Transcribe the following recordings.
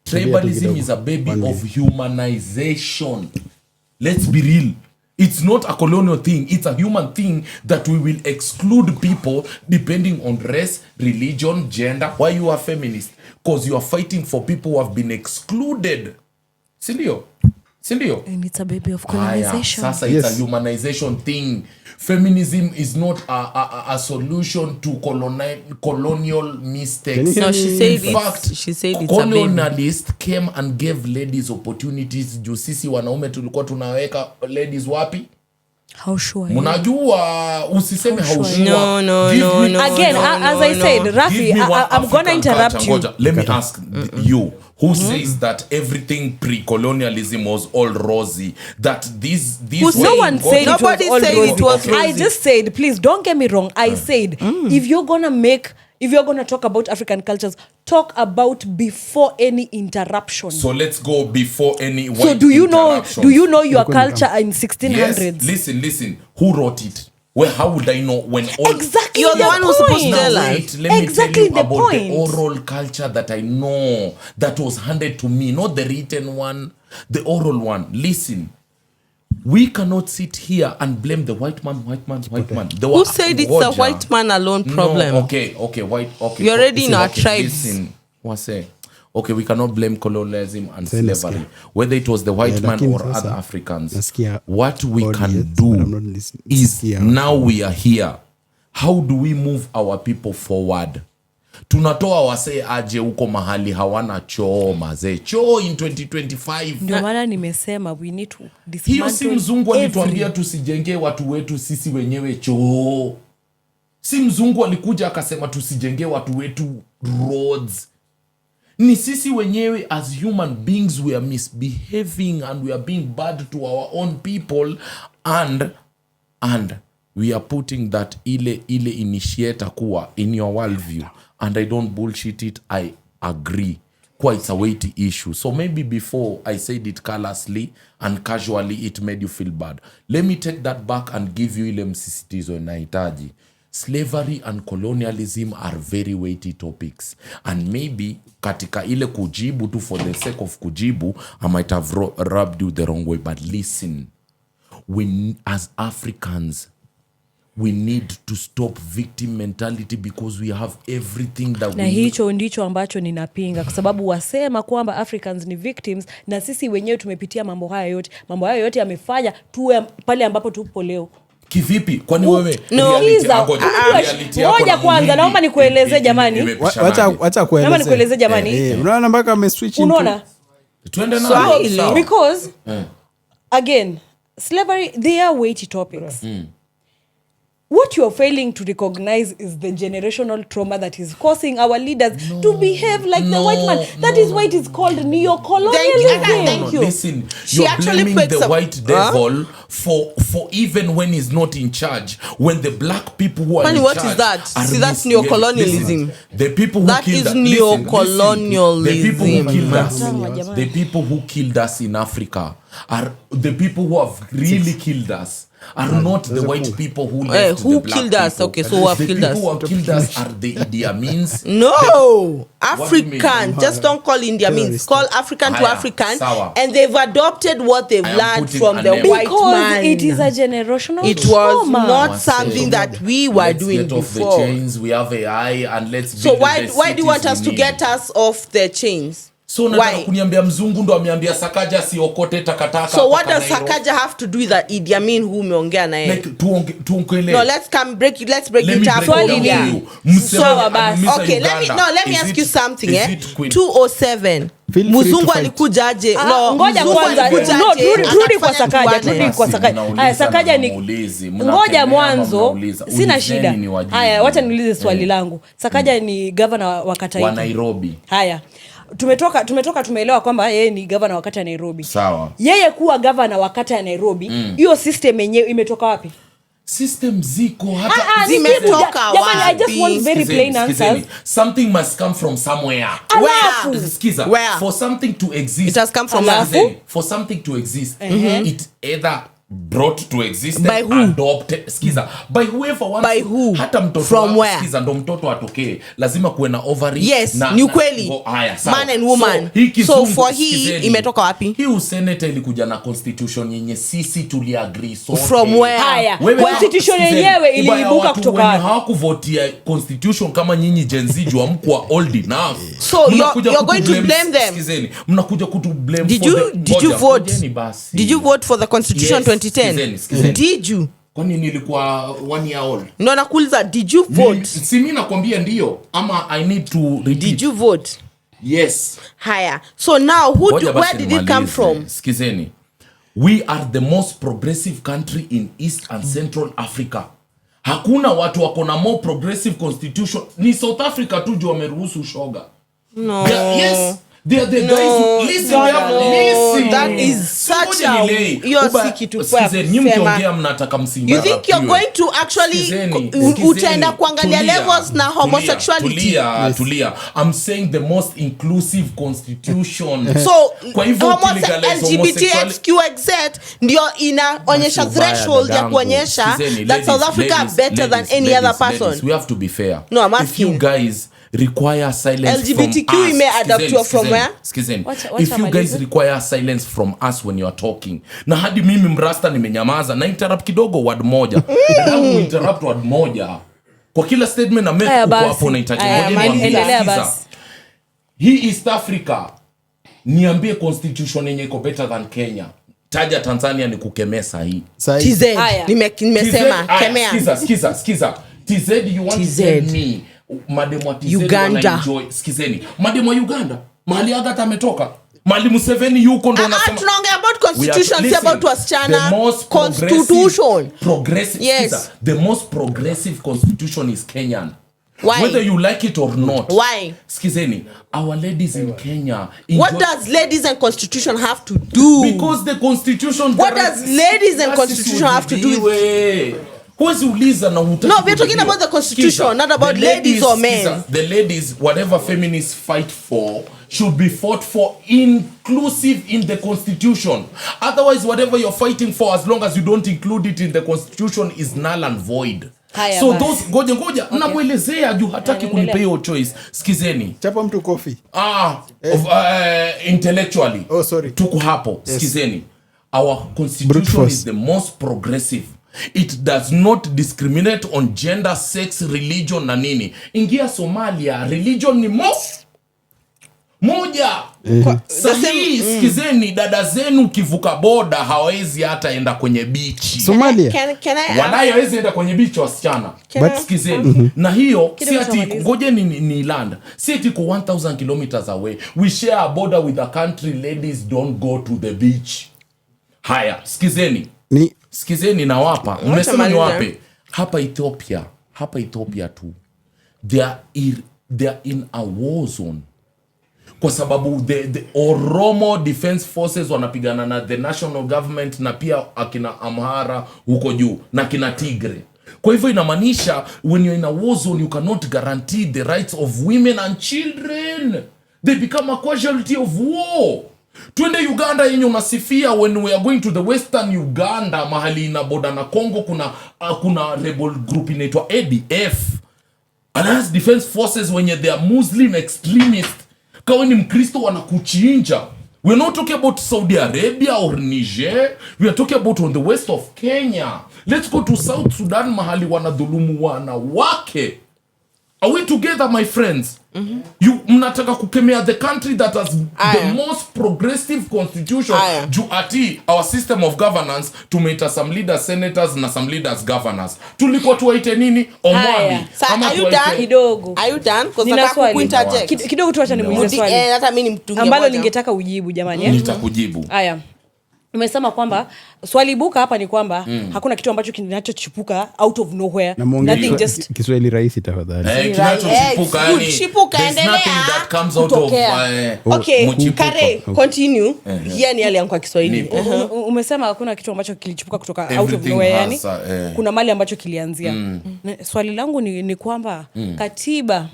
Tribalism is a baby of humanization. Let's be real. It's not a colonial thing. It's a human thing that we will exclude people depending on race, religion, gender. Why you are feminist? Because you are fighting for people who have been excluded. Sindio? And it's a baby of colonization. Sasa it's a humanization thing. Feminism is not a solution to colonial mistakes. No, she said it's colonialists came and gave ladies opportunities. Juu sisi wanaume tulikuwa tunaweka ladies wapi? How sure? Munajua usiseme how sure. No. Again, as I said, Rafi, I'm going to interrupt you. Let me ask you. Who says that everything pre-colonialism was all rosy? That these no one said nobody it was said all it was rosy. I just said, please don't get me wrong. I said, if you're gonna talk about African cultures, talk about before any interruption. So let's go before any white So do you know your culture in 1600s? Yes, listen. Who wrote it? Well, how would I know when all... Exactly. You're the one who's supposed to tell us. Let me exactly tell you the about point. the oral culture that I know, that was handed to me, not the written one, the oral one. Listen, we cannot sit here and blame the white man. Who said it's a white man alone problem? No, okay, white. Okay, you're already in our tribes. Listen, what's say? Okay, we cannot blame colonialism and slavery, whether it was the white man or other Africans. What we can do is, now we are here, how do we move our people forward? Tunatoa wase aje huko mahali hawana choo mazee. Choo in 2025. Ndio maana nimesema we need to dismantle. Hiyo si mzungu alituambia tusijengee watu wetu sisi wenyewe choo. Si mzungu alikuja akasema tusijengee watu wetu roads. Ni sisi wenyewe as human beings we are misbehaving and we are being bad to our own people and we are putting that ile initiator kuwa in your worldview, and I don't bullshit it, I agree. Quite a weighty issue. So maybe before I said it carelessly and casually it made you feel bad. Let me take that back and give you ile msisitizo inahitaji. Slavery and colonialism are very weighty topics, and maybe katika ile kujibu tu for the sake of kujibu I might have rubbed you the wrong way, but listen, we as Africans we need to stop victim mentality because we have everything that na hicho ndicho ambacho ninapinga, kwa sababu wasema kwamba Africans ni victims na sisi wenyewe tumepitia mambo haya yote yamefanya tuwe pale ambapo tupo leo. Kivipi? Kwani wewe ngoja kwanza naomba nikueleze jamani. Wacha kueleza. Naomba nikueleze jamani. Unaona mpaka ameswitch into. Unaona? Twende na because again, slavery, they are weighty topics. What you are failing to recognize is the generational trauma that is causing our leaders to behave like the white man. That is why it is called neo-colonialism. Thank you. Listen, you're blaming the white devil for even when he's not in charge. When the black people who are in what charge... is that? See, that's neo-colonialism. The people who that killed is neo-colonialism. The people who killed us in Africa are the people who have really killed us. Are not the white people who left who the black killed us? People. Okay, so who have killed us? The people who have killed us are the Idi Amins. No, African. Just don't call India means. Call African to African, and they've adopted what they've learned from the white man. Because it is a generational It was not something that we were doing before. Let's get off the chains. We have AI, and let's. So why do you want us to get us off the chains? So nataka kuniambia mzungu ndo ameambia Sakaja siokote takataka. So what does Sakaja have to do with that Idi Amin who umeongea naye? Like tuongelee. No, let's break it up. Okay, let me ask you something. 207 Muzungu alikujaje? No, ngoja kwanza. No, turudi kwa Sakaja. Haya, Sakaja ni ngoja mwanzo. Sina shida. Haya, wacha niulize swali langu. Sakaja ni governor wa kata wa Nairobi. Haya. Tumeelewa kwamba yeye ni governor wa kata ya Nairobi. Sawa. Yeye kuwa governor wa kata ya Nairobi, hiyo system yenyewe imetoka wapi? System ziko hata zimetoka wapi? I just want very plain answers. Something must come from somewhere. Where? For something to exist. It has come from for something to exist. It either brought to existence, by who? Adopted, skiza, by whoever wants, by who? Hata mtoto from where? Skiza, ndo mtoto atokee lazima kuwe na ovary. Yes, ni kweli. Man and woman. So for he imetoka wapi? Hii useneta ilikuja na constitution yenye sisi tuliagree sote. From where? Haya, constitution yenyewe iliibuka kutoka wapi? Hawakuvotia constitution kama nyinyi Gen Z jua mkwa old enough. So you're going to blame them. Skizeni, mnakuja kutu blame did you vote? Did you vote for the constitution 2010? Skizeni. Did you? Kwani nilikuwa 1 year old? No, nakuuliza, did you vote? Si mimi nakwambia ndio ama I need to repeat. Did you vote? Yes. Haya. So now where did it come from? Skizeni. We are the most progressive country in East and Central Africa. Hakuna watu wako na more progressive constitution. Ni South Africa tu juu wameruhusu shoga. No. Yes. They are the guys who listen. Listen. That is such a you're sick to You think you're going to actually utaenda kuangalia levels na homosexuality? Tulia. I'm saying the most inclusive constitution. So LGBTQXZ ndio inaonyesha threshold ya kuonyesha that South Africa is better than any other person. We have to be fair. No, I'm asking. If you guys require silence LGBTQ from us, may adapt you from where? If you guys require silence from us when you are talking, na hadi mimi mrasta nimenyamaza na interrupt kidogo word moja. Ndio interrupt word moja. Kwa kila statement na make uko hapo unahitaji moja. Hii East Africa niambie constitution yenye iko better than Kenya. Taja Tanzania ni kukemea sahi. TZ. Nimesema kemea. Skiza. TZ, you want to tell me mademu wa TZ Uganda. Enjoy. Skizeni. Mademu wa Uganda. Mahali Agatha ametoka. Mahali Museveni yuko ndo anasema. Tunaongea about constitution, about wasichana. Constitution. Yes. Skiza. The most progressive constitution is Kenyan. Why? Whether you like it or not. Why? Skizeni. Our ladies in Kenya. What does ladies and constitution have to do? Because the constitution. What does ladies and constitution have to do with? No, we're talking about the constitution, not about ladies or men. The ladies, whatever feminists fight for, should be fought for inclusive in the constitution. Otherwise, whatever you're fighting for, as long as you don't include it in the constitution, is null and void. Haya, so those ngoja nakuelezea juu hataki kunipea hiyo choice. Skizeni. Chapa mtu coffee. Intellectually. Oh, sorry. Tuko hapo. Yes. Skizeni. Our constitution is the most progressive. It does not discriminate on gender, sex, religion na nini. Ingia Somalia, religion ni moja. Sahi, skizeni, dada zenu kivuka boda hawezi hata enda kwenye bichi. Somalia. Walai hawezi enda kwenye bichi wasichana. But skizeni. Na hiyo, si ati ngoje ni land. Si ati ko 1000 kilometers away. We share a border with a country, ladies don't go to the beach. Haya, skizeni na wapa. Umesema ni wape? Hapa Ethiopia tu. They are in a war zone. Kwa sababu the Oromo Defense Forces wanapigana na the national government na pia akina Amhara huko juu na kina Tigre. Kwa hivyo inamaanisha when you're in a war zone you cannot guarantee the rights of women and children. They become a casualty of war. Twende Uganda yenye unasifia. When we are going to the western Uganda mahali ina boda na Congo kuna rebel group inaitwa ADF, Alliance Defense Forces, wenye they are Muslim extremist. Kawe ni Mkristo wanakuchinja. We're not talking about Saudi Arabia or Niger. We are talking about on the west of Kenya. Let's go to South Sudan mahali wanadhulumu wanawake. Are we together, my friends? You mnataka kukemea the country that has the most progressive constitution. Juati, our system of governance, tumeita some leaders senators na some leaders governors. Tulikuwa tuwaite nini? Omwami. Are you done? Kidogo tu acha nimuulize swali. Hata mimi nimtungie moja. Ambalo ningetaka ujibu jamani. Nitakujibu. Haya. Umesema kwamba swali buka hapa ni kwamba hakuna kitu ambacho kinachochipuka out of nowhere. Nothing just Kiswahili rahisi tafadhali. Kinachochipuka yani. Endelea. That comes out of okay, Kare, continue. Yani yale yangu kwa Kiswahili. Umesema hakuna kitu ambacho kilichipuka kutoka out of nowhere yani. Kuna mali ambacho kilianzia. Swali langu ni kwamba katiba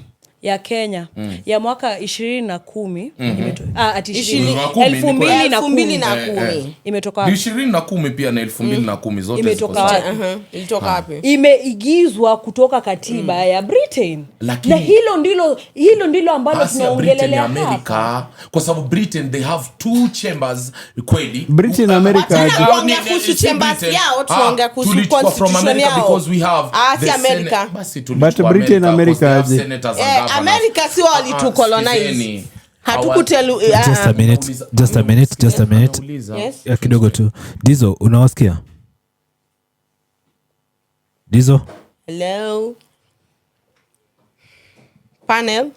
ya Kenya ya mwaka 2010 ati 2010 imetoka 2010 pia na 2010 zote imetoka ilitoka wapi? Imeigizwa kutoka katiba ya Britain. Lakini, na hilo ndilo ambalo tunaongelelea America, kwa sababu Britain they have 2 chambers kweli. Britain America tunaongea kuhusu chambers yao, tunaongea kuhusu constitution yao because we have the America. Basi but Britain America America si walitucolonize. Hatukutelu just a minute Yes. kidogo tu. Dizo, unawasikia? Dizo? Hello panel.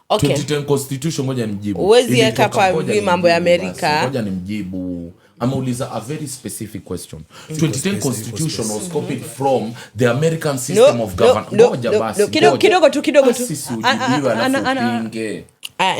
Okay. 2010 constitution, ngoja nimjibu. Uwezi eka pa mambo ya Amerika. Ngoja nimjibu. Ameuliza a very specific question. 2010 constitution was copied from the American system of government. Ngoja basi. Kidogo tu. Sisi ujibiwe alafu pinge.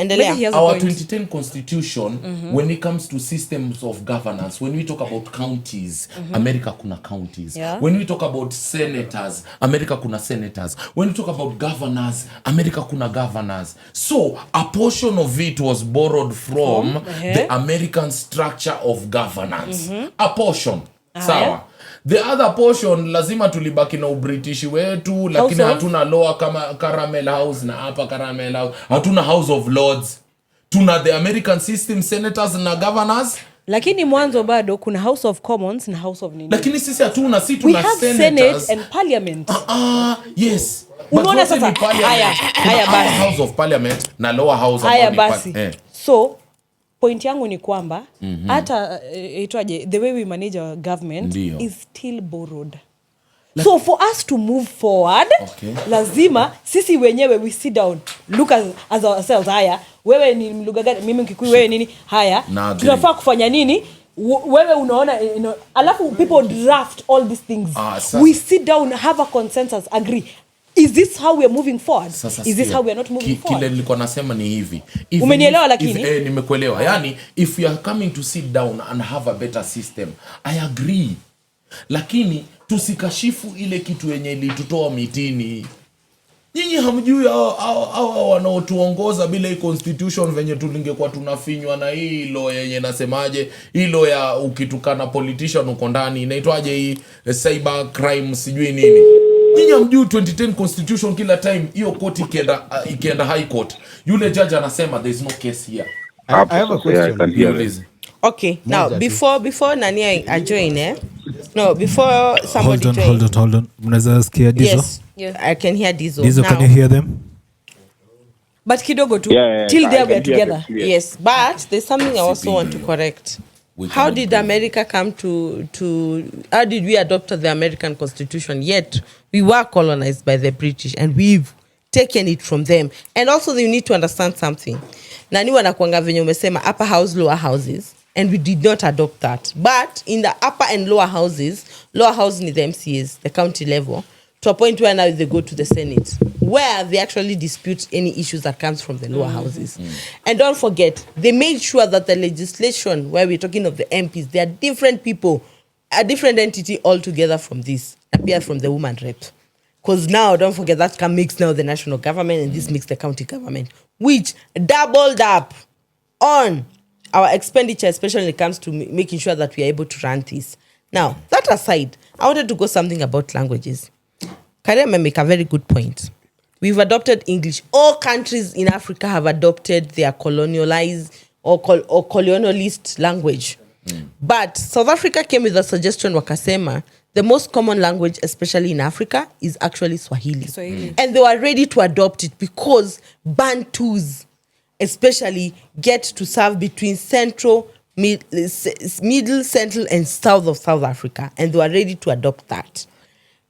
Endelea. Our 2010 constitution, when it comes to systems of governance, when we talk about counties, America kuna counties. Yeah. When we talk about senators, America kuna senators. When we talk about governors, America kuna governors. So a portion of it was borrowed from the American structure of governance. A portion. Sawa. The other portion lazima tulibaki na British wetu, lakini hatuna law kama Caramel House na hapa Caramel House. Hatuna House of Lords. Tuna the American system, senators na governors. Lakini mwanzo bado kuna House of Commons na House of nini. Lakini sisi hatuna, si tuna senators. Senate and parliament. Yes. Unaona sasa haya basi. House of Parliament na lower house haya basi. So point yangu ni kwamba hata itwaje, the way we manage our government Ndiyo. is still borrowed. So for us to move forward, lazima sisi wenyewe we sit down, look as ourselves. Haya, wewe ni lugha gani, mimi Kikuyu, wewe nini? Haya, tunafaa kufanya nini? Wewe unaona, alafu people draft all these things. We sit down, have a consensus, agree. Is this how we are moving forward? Is this how we are not moving forward? Kile nilikuwa nasema ni hivi. Umenielewa lakini? Nimekuelewa. Yani, if we are coming to sit down and have a better system, I agree. Lakini tusikashifu ile kitu yenye ilitutoa mitini. Nyinyi hamjui hao wanaotuongoza bila hii constitution venye tulingekuwa tunafinywa na hii law yenye nasemaje, hilo ya ukitukana politician uko ndani inaitwaje hii cyber crime sijui nini. Nyinyi hamjui 2010 constitution kila time hiyo court ikienda high court, yule judge anasema there is no case here. I have a question. Okay, now before nani I join before somebody hold on. Mnaweza sikia Dizo? Yes. I can hear Dizo. Dizo, can you hear them? But kidogo tu. Till there we are together. Yes, but there's something I also want to correct. How did America come to how did we adopt the American Constitution? Yet we were colonized by the British and we've taken it from them. And also you need to understand something. Nani wanakuanga venye umesema upper house, lower houses, and we did not adopt that. But in the upper and lower houses in the MCAs, the county level, to a point where now they go to the Senate, where they actually dispute any issues that comes from the lower houses. And don't forget, they made sure that the legislation, where we're talking of the MPs, they are different people, a different entity altogether from this, appears from the woman rep. Because now, don't forget, that makes now the national government, and this makes the county government, which doubled up on our expenditure, especially when it comes to making sure that we are able to run this. Now, that aside, I wanted to go something about languages. Karema make a very good point. We've adopted English. All countries in Africa have adopted their colonialized or colonialist language. But South Africa came with a suggestion, wakasema, the most common language, especially in Africa, is actually Swahili. And they were ready to adopt it because Bantus, especially, get to serve between middle, central, and south of South Africa. And they were ready to adopt that.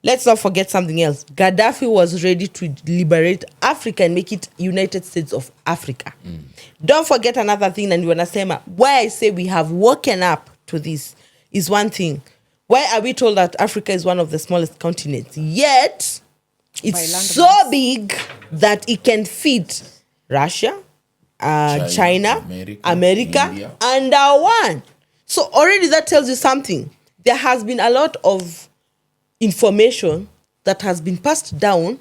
Let's not forget something else. Gaddafi was ready to liberate Africa and make it United States of Africa. Don't forget another thing, and wanasema, why I say we have woken up to this is one thing. Why are we told that Africa is one of the smallest continents? Yet, it's so big that it can feed Russia, China, America, India, and one. So already that tells you something. There has been a lot of information that has been passed down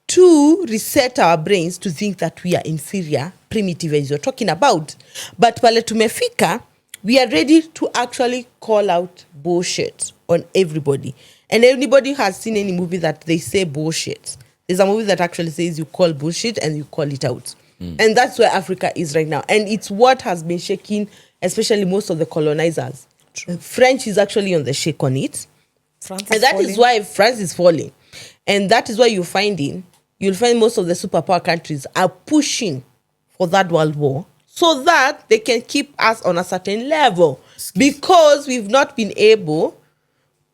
to reset our brains to think that we are inferior, primitive as you're talking about. But pale tumefika, we are ready to actually call out bullshit on everybody. And anybody has seen any movie that they say bullshit. There's a movie that actually says you call bullshit and you call it out. And that's where Africa is right now. And it's what has been shaking, especially most of the colonizers. French is actually on the shake on it. And that is why France is falling. And that is why you'll find most of the superpower countries are pushing for that world war so that they can keep us on a certain level. Because we've not been able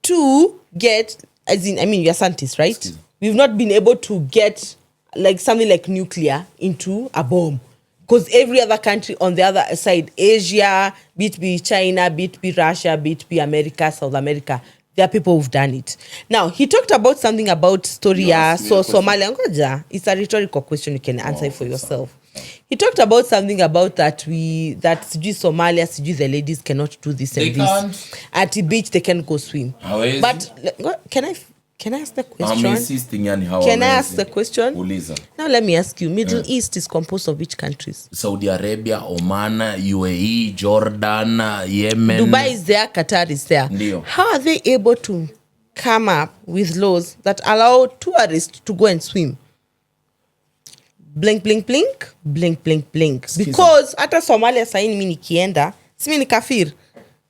to get, you're scientists, right? We've not been able to get like something like nuclear into a bomb. Because every other country on the other side, Asia, be it be China, be it be Russia, be it be America, South America, there are people who've done it. Now, he talked about something about Storia, Somalia. Ngoja, it's a rhetorical question, you can answer it for yourself. He talked about something about that Somalia, the ladies cannot do this and this. Can't. At the beach, they can go swim. But can I ask the question? Can I ask the question? Uliza. Now let me ask you, Middle East is composed of which countries? Saudi Arabia, Oman, UAE, Jordan, Yemen. Dubai is there, Qatar is there. Ndio. How are they able to come up with laws that allow tourists to go and swim? Blink, blink, blink, blink, blink, blink. Because hata Somalia saini mimi nikienda, si mimi ni kafir.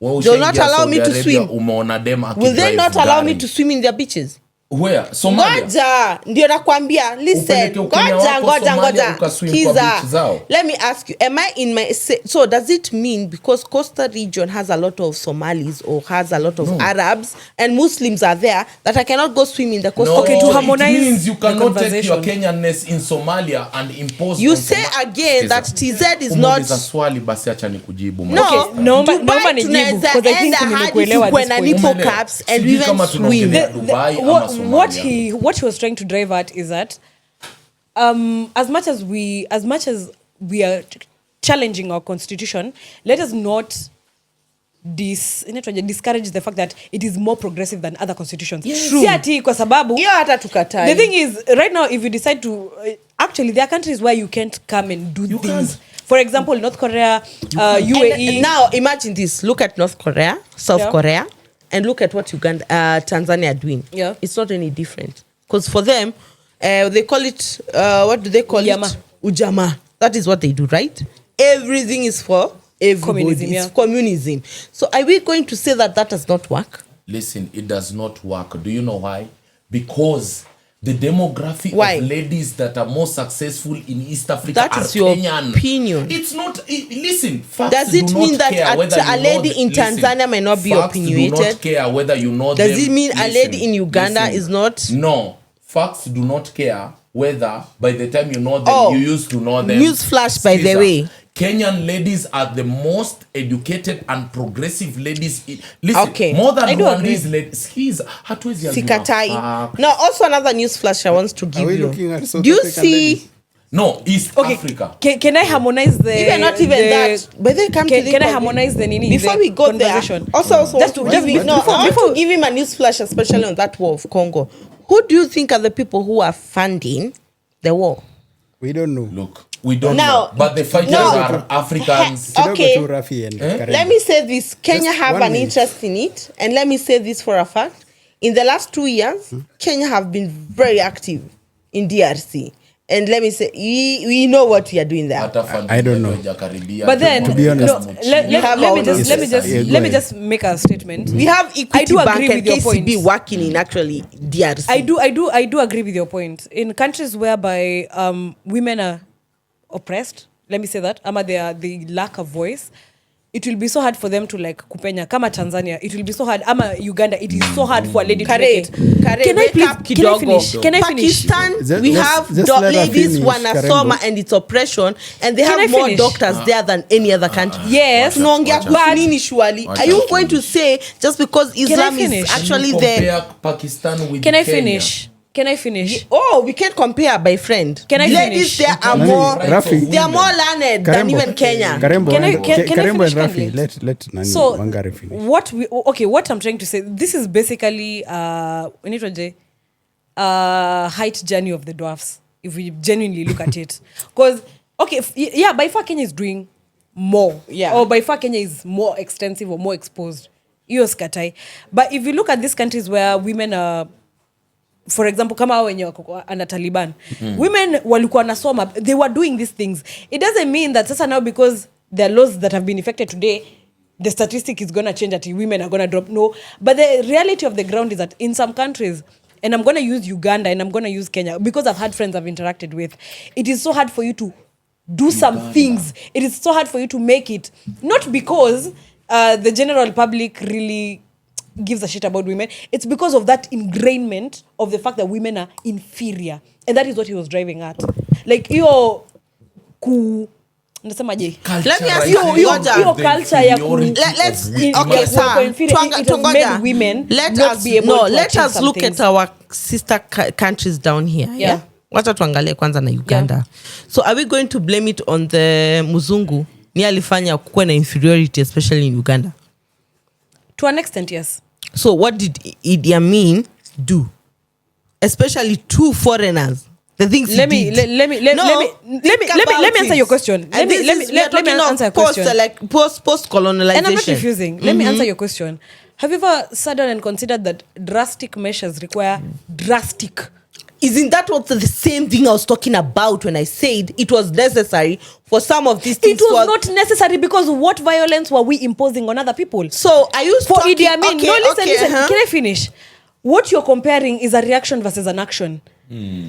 They'll not allow me to swim. Will they not allow me to swim in their beaches? Where? Somalia. Ngoja, ndio nakwambia. Listen, ngoja. Kiza. Let me ask you, am I in my... So does it mean because Coastal region has a lot of Somalis or has a lot of Arabs and Muslims are there that I cannot go swim in the coastal? Okay, to harmonize it means you cannot take your Kenyanness in Somalia and impose... You say again that TZ is not... swali basi acha nikujibu. No, Dubai tunaweza enda hadi tukwe na nipple caps and we even swim. What he was trying to drive at is that as much as we are challenging our constitution, let us not discourage the fact that it is more progressive than other constitutions. Yes. Si ati kwa sababu the thing is right now if you decide to actually there are countries where you can't come and do things. Can't. For example, North Korea, UAE. And now imagine this. Look at North Korea, South Korea. And look at what Tanzania are doing. Yeah. It's not any different. Because for them, they call it, what do they call it? Ujamaa. That is what they do, right? Everything is for everybody. It's communism. So are we going to say that does not work? Listen, it does not work. Do you know why? Because the demography of ladies that are more successful in East Africa are Kenyan. Opinion. It's not... Listen, facts does it mean that a lady in Tanzania might not be opinionated? Facts do not care whether you know them. Does it mean a lady in Uganda is not? No. Facts do not care whether by the time you know them, you used to know them. Newsflash, by the way. Kenyan ladies are the most educated and progressive ladies. Listen, more than one these ladies. Sikatai. Now, also another news flash I want to give you. Do you see... No, East Africa. Can I harmonize the... Even not even that. But they come can I harmonize the nini? Before we go there, also want to give him a news flash, especially on that war of Congo. Who do you think are the people who are funding the war? We don't know. Look. We don't know. But the fighters are Africans. Okay. Let me say this. Kenya have an interest in it. And let me say this for a fact. In the last 2 years, Kenya have been very active in DRC. And let me say, we know what we are doing there. I don't know. But then, to be honest, let me just make a statement. We have Equity Bank and KCB working in actually DRC. I do agree with your point. In countries whereby women are oppressed, let me say that, the lack of voice, it will be so hard for them to like kupenya. Kama Tanzania, it will be so hard. Ama Uganda, it is so hard for a lady to make it. Can I finish? Pakistan, we have ladies wanasoma and it's oppression, and they have more doctors there than any other country. Yes. Are you going to say just because Islam is actually there? Pakistan with Can I finish? Can I finish? Oh, we can't compare, my friend. Can I ladies finish? There are more. They are more learned than even Kenya. Can I finish? Let Nani so finish. What I'm trying to say, this is basically height journey of the dwarfs, if we genuinely look at it. Because, okay, by far Kenya is doing more. Yeah. Or by far Kenya is more extensive or more exposed. Iyo skatai. But if you look at these countries where women are, for example, kama wenye wako under Taliban, women walikuwa nasoma, they were doing these things. It doesn't mean that sasa now because there are laws that have been effected today, the statistic is going to change that women are going to drop. No. But the reality of the ground is that in some countries, and I'm going to use Uganda and I'm going to use Kenya because I've had friends I've interacted with, it is so hard for you to do some things. It is so hard for you to make it. Not because the general public really gives a shit about women. It's because of that ingrainment of the fact that women are inferior. And that is what he was driving at. Like, yo, nasemaje? Let me ask Hiyo you, culture ya ku let's in- okay, ya kuwa inferior, it has made women not be able to let achieve us some look things. at our sister countries down here. Yeah. Wacha tuangalie kwanza na Uganda. So are we going to blame it on the muzungu ni alifanya kuwe na inferiority especially in Uganda? To an extent, yes. So what did Idi Amin do? Especially to foreigners. The things Let he me did. let me answer your question. Let me answer your question. Like post colonialization. And I'm not refusing. Let me answer your question. Have you ever sat down and considered that drastic measures require drastic? Isn't that what the same thing I was talking about when I said it was necessary for some of these things? It was not necessary because what violence were we imposing on other people? So I used For talking, Idi Amin. okay, No, listen. uh-huh. Can I finish? What you're comparing is a reaction versus an action.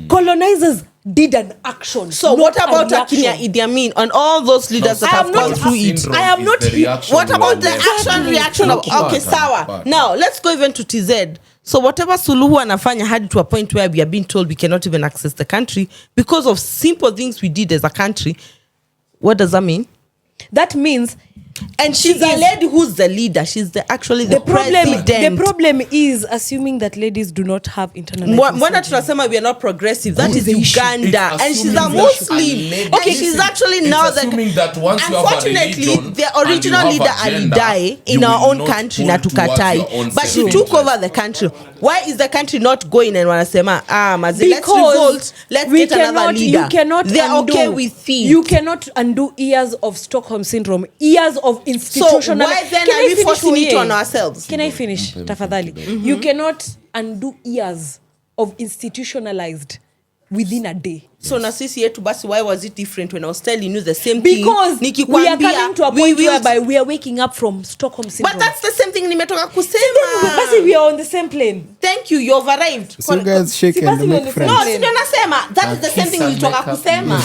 Colonizers did an action. So not what a about reaction. Akinya Idi Amin and all those leaders that have gone through it? I am not. What about the action reaction of okay, sawa. Now let's go even to TZ. So whatever Suluhu anafanya had to a point where we are being told we cannot even access the country because of simple things we did as a country. What does that mean? That means, and she's a lady who's the leader. She's actually the president. The problem is assuming that ladies do not have internalized. Mbona tunasema we are not progressive? That is Uganda, and she's a Muslim. Okay, she's actually now that once you have a unfortunately religion the original and you leader have a gender, alidai in you our will own not country pull na towards your tukatai, own but she self-interest. took over the country. Why is the country not going and wanasema mazi, let's revolt, let's get another leader? You cannot they're undo, okay with it. You cannot undo years of Stockholm syndrome, years of institutional. So why then Can are I we finish, forcing it Oye? on ourselves? Can I finish, tafadhali? You cannot undo years of institutionalized within a day. So na sisi yetu basi, why was it different when I was telling you the same Because thing? we are coming to a point whereby we are waking up from Stockholm syndrome. But that's the same thing nimetoka kusema. Basi we are on the same plane. Thank you, you've arrived. So you guys shake Si and basi make we friends. No, si ndio nasema. That is the same thing nilitoka kusema.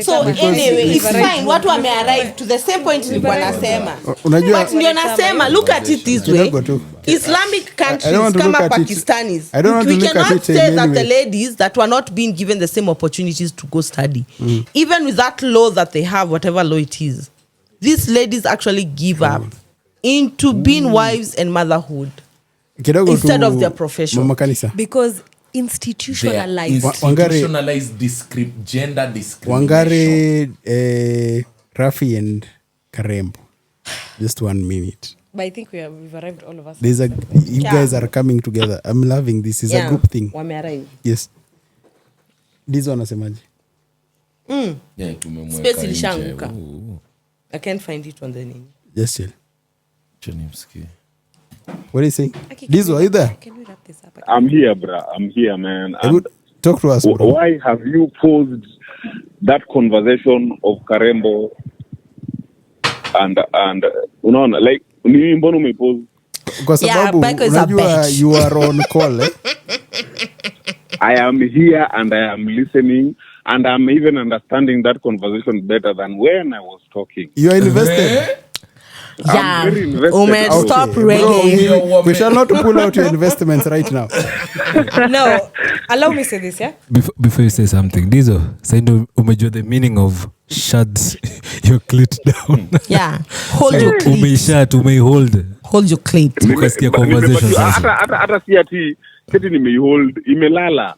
So anyway, it's fine. Watu wamearrive to the same point nilikuwa nasema. Unajua, But ndio nasema, look at it this way. Kidogo tu. Islamic I don't countries want to kama look at it. Pakistanis, I don't want we to look at cannot it in say any that way. the ladies that were not being given the same opportunities to go study, even with that law that they have, whatever law it is, these ladies actually give up into being wives and motherhood kidogo instead tu, of their profession. Mama Kanisa. Because institutionalized. Institutionalized gender discrimination. Wangari, Rafi and Karembo. Just 1 minute. But I think we've arrived, all of us. You guys are coming together. I'm loving this. It's a group thing. Wamearrive. Yes. Dizo anasemaje? Yeah, tumemweka Space nje. ilishaanguka. Ooh, I can't find it on the name. Just chill. acha nimsikie. What are you saying? Okay, Dizo, are you there? Can we wrap this up? I'm here, bruh. I'm here, man. Talk to us, bro. Why have you paused that conversation of Karembo and unaona, like ni mbona umepause? Kwa sababu Beko is a unajua bitch. you are on call, eh? I am here and I am listening and I'm even understanding that conversation better than when I was talking. You are invested. Yeah. very invested. Women, stop Bro, reggae. we shall not pull out your investments right now. No, allow me say this, yeah? Before you say something, Dizo, saindo umejua the meaning of shut your clit down. Yeah. Hold your clit. Umeishat, umeihold. Hold your clit. Tukasikia conversation sasa. Hata si ati nimeihold imelala.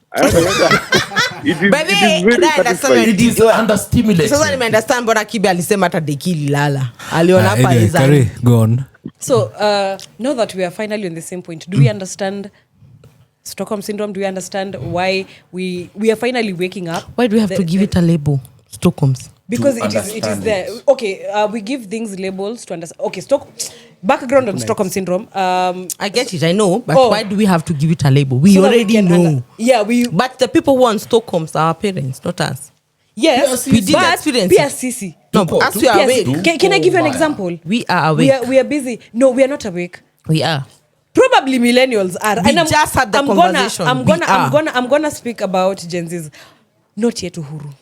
It is very satisfying. It is under stimulation. Sasa nimeunderstand mbona Kibe alisema hata dekili lala. Aliona hapa Anyway, iza. Kare, go on. So, now that we are finally on the same point, do we understand Stockholm syndrome? Do we understand why we are finally waking up? Why do we have to give it a label? Stockholm's. Because To it is understand there. it. Okay, we give things labels to understand. Okay, background on Stockholm syndrome. I get it, I know, but Oh. why do we have to give it a label? We so that already can know. we But the people who are on Stockholm's are our parents, not us. yes, We did but experience it. PSCC. No, Tuko- as we are PSCC. awake, Can I give you an Tuko example? we are awake. We are busy. No, we are not awake. We are. Probably millennials are. We just had the conversation. I'm gonna speak about Gen Zs. Not yet Uhuru.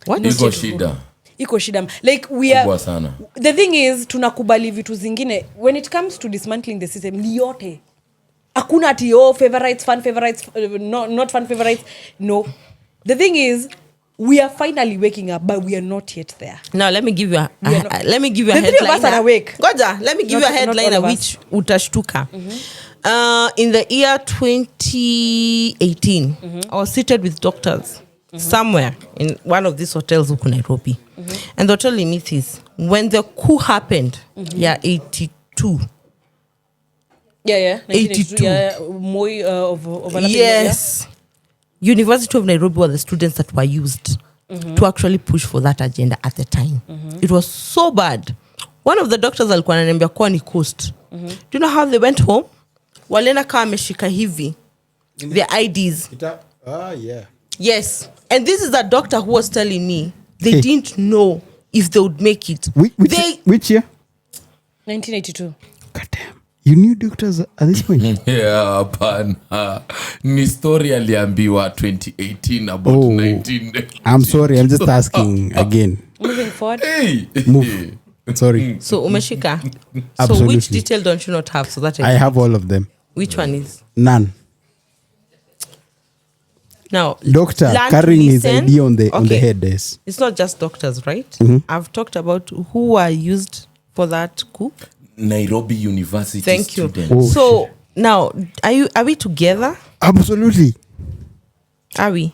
What? No. Iko shida Iko shida. Like we are. kubwa sana. The thing is tunakubali vitu zingine when it comes to dismantling the system ni yote. Hakuna ati favorites, fan favorites, not fan favorites. No. The thing is we are finally waking up, but we are not yet there. Now let me give you a We are not- let me give you a The three of us headliner. are awake. Goja, let me give you a Not all headliner of us. which utashtuka. In the year 2018, I was seated with doctors somewhere in one of these hotels huku Nairobi. And they're telling me this. When the coup happened, 82. Yeah. 82. Yeah, Moi of overlapping. Yes. University of Nairobi were the students that were used to actually push for that agenda at the time. It was so bad. One of the doctors alikuwa ananiambia kwa ni coast. Do you know how they went home? Walena kama ameshika hivi. Their IDs. Yeah. Yes. And this is a doctor who was telling me they Hey. didn't know if they would make it. Which year? 1982. God damn. You knew doctors at this point? Yeah, hapana. Ni story aliambiwa 2018 about Oh. 19. I'm sorry. I'm just asking again. Moving forward. Hey. Move. Sorry. So umeshika. So Absolutely. which detail don't you not have so that I have all of them. which one is? None. Now, Doctor learn to carrying his listen. ID on the Okay. head desk. It's not just doctors, right? I've talked about who were used for that coup. Nairobi University Thank you. students. Oh, So now, are we together? Absolutely. Are we?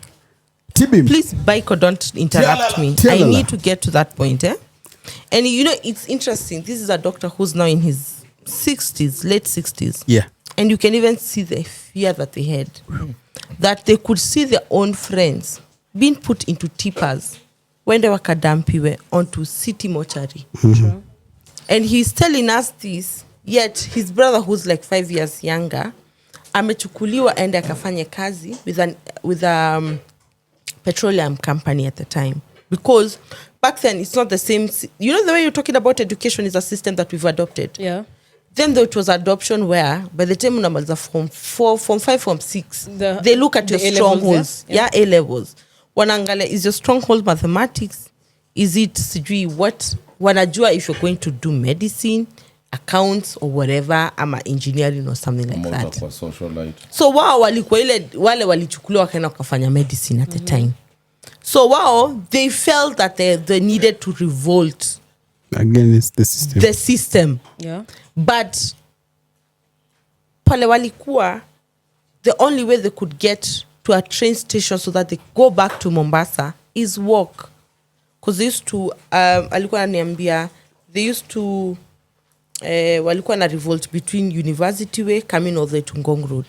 Tibim. Please, Baiko, don't interrupt me. I Tialala. need to get to that point. And you know, it's interesting. This is a doctor who's now in his 60s, late 60s. Yeah. And you can even see the fear that they had. That they could see their own friends being put into tippers when they were kadampiwe onto city mortuary. And he's telling us this, yet his brother who's like 5 years younger, amechukuliwa ende akafanye kazi with a petroleum company at the time. Because back then it's not the same. You know the way you're talking about education is a system that we've adopted. Yeah. Then though it was adoption where by the time unamaliza form 4, form 5, form 6, they look at the your A-levels, strongholds. yeah? Yeah, A-levels. Wanaangalia, is your stronghold mathematics? Is it sijui what? Wanajua if you're going to do medicine, accounts or whatever, ama engineering or something like Motor that. kwa socialite. So wao walikuwa wale walichukuliwa wakaenda wakafanya medicine at the time. So wao, they felt that they needed to revolt Against the system. the system. Yeah. But pale walikuwa, the only way they could get to a train station so that they go back to Mombasa is walk. Because they used to, alikuwa ananiambia, they used to, walikuwa na revolt between University Way coming all the way to Ngong Road.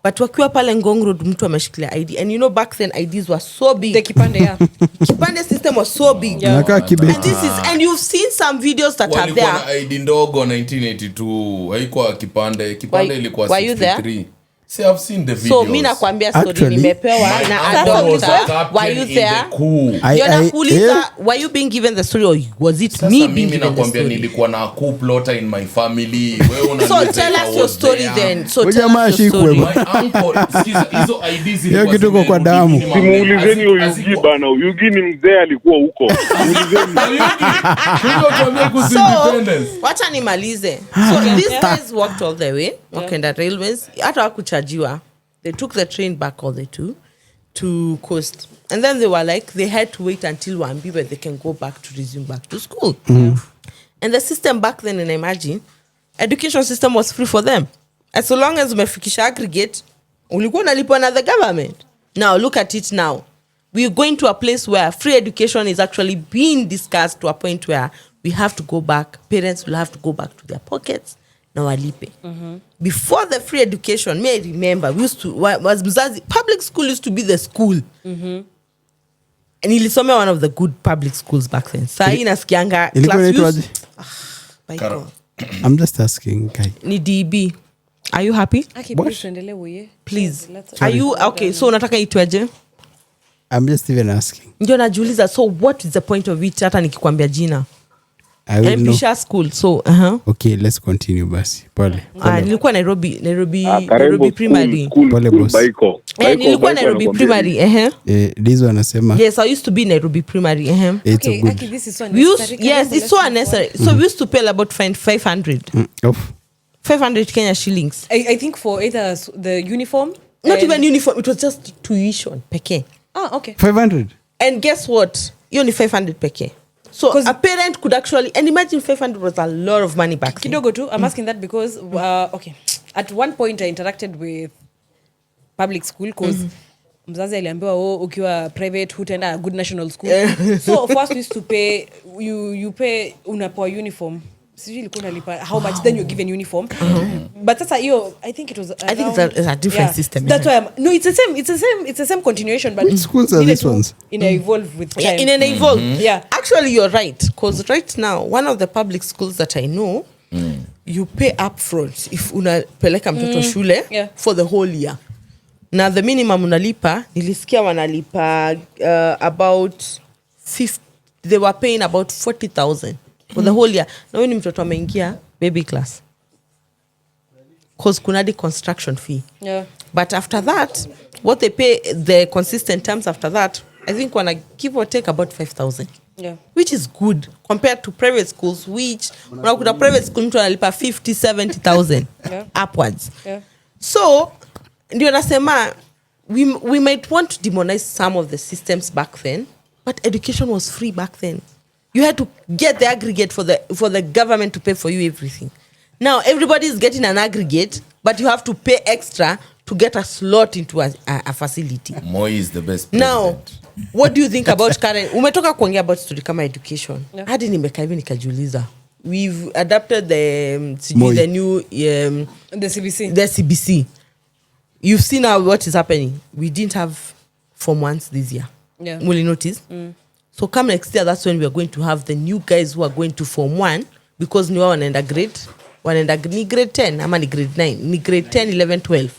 But wakiwa pale Ngong Road, mtu ameshikilia ID. And you know back then IDs were so big. The Kipande, yeah. Kipande system was so big. Yeah. Nakaa kibeti. And this is, and you've seen some videos that are Walikuwa there. na ID ndogo 1982. Haikuwa kipande. Kipande Were- ilikuwa were you there? 63. See, I've seen the videos. So mi nakwambia story Actually, nimepewa My na uncle a was a doctor. captain Were you in there? the coup. You're I- nakuuliza, were you being given the story or was it Sasa me being mimi given the nakwambia story? nilikuwa na coup plotter in my family. Wewe unaniuliza So if tell I us your was story there. then. So Huyu tell jamaa us your ashikwe story. bwana. My uncle, sikiza, hizo IDs Hiyo kitu iko kwa damu. Simuulizeni Oyugi bana, Oyugi ni mzee alikuwa huko. Muulizeni. So wacha nimalize. So these guys walked all the way, wakaenda railways, hata wakuchajiwa. They took the train back all the way to Coast. And then they were like, they had to wait until Wambiwe they can go back to resume back to school. And the system back then, and imagine, education system was free for them. As long as umefikisha aggregate, ulikuwa unalipwa na the government. Now look at it now. We're going to a place where free education is actually being discussed to a point where we have to go back. Parents will have to go back to their pockets na walipe. Before the free education, may I remember, we used to, was mzazi, public school used to be the school. And nilisomea one of the good public schools back then. Sahi nasikianga Ilikuwa class inaitwaje? by Karo. God. I'm just asking, Kai. Ni DB. Are you happy? Aki, What? please tuendelee uye. Please. Let's- Are you okay? So unataka itwaje? I'm just even asking. Ndio najiuliza, so what is the point of it hata nikikwambia jina? I will know. Mpisha school. So Okay, let's continue basi. Pole. nilikuwa Nairobi Karembo primary. Pole, boss. Baiko. Nilikuwa Nairobi primary. Dizo anasema Yes, I used to be in Nairobi primary. it's Okay, a good. Aki, this is so We used, unnecessary. yes, Can you it's so let's move on? unnecessary. So we used to pay about 500. Off. 500 Kenya shillings. I think for either the uniform. Not and- even uniform, it was just tuition peke. Ah, okay. 500. And guess what? You only 500 peke. So 'Cause- a parent could actually, and imagine 500 was a lot of money back then. Kidogo too. I'm asking that because okay, at one point I interacted with public school because mzazi aliambiwa ukiwa private hutaenda a good national school. So first we used to pay you pay unapewa uniform. Sijui ilikuwa unalipa how much then you're given uniform. But sasa hiyo I think it was I think it's a different system, That's why no, it's the same continuation but Which schools are ile these tu ones? ina evolve with time. Yeah, in an evolve. Yeah. Actually, you're right. Because right now, one of the public schools that I know, you pay upfront if unapeleka mtoto shule Yeah. for the whole year. Now, the minimum unalipa, nilisikia wanalipa about 50, they were paying about 40,000 for the whole year. Na huyu ni mtoto ameingia baby class. Because kunadi construction fee. Yeah. But after that, what they pay, the consistent terms after that, I think wanna give or take about 5,000. Yeah. Which is good compared to private schools, which unakuta private school mtu analipa 50, 70,000 Yeah. upwards. Yeah. So, ndio nasema, we might want to demonize some of the systems back then, but education was free back then. You had to get the aggregate for the government to pay for you everything. Now everybody is getting an aggregate, but you have to pay extra to get a slot into a facility. Moi is the best Now, president. what do you think about current? Umetoka kuongea about story kama education. Yeah. Hadi nimekaa hivi nikajiuliza. We've adapted the Moi. the new The CBC. the CBC. You've seen now what is happening. We didn't have Form 1s this year. Yeah. Will you notice? So come next year, that's when we are going to have the new guys who are going to Form 1 because ni wao wanaenda ni grade 10 ama ni grade 9. Ni grade 10, 11, 12.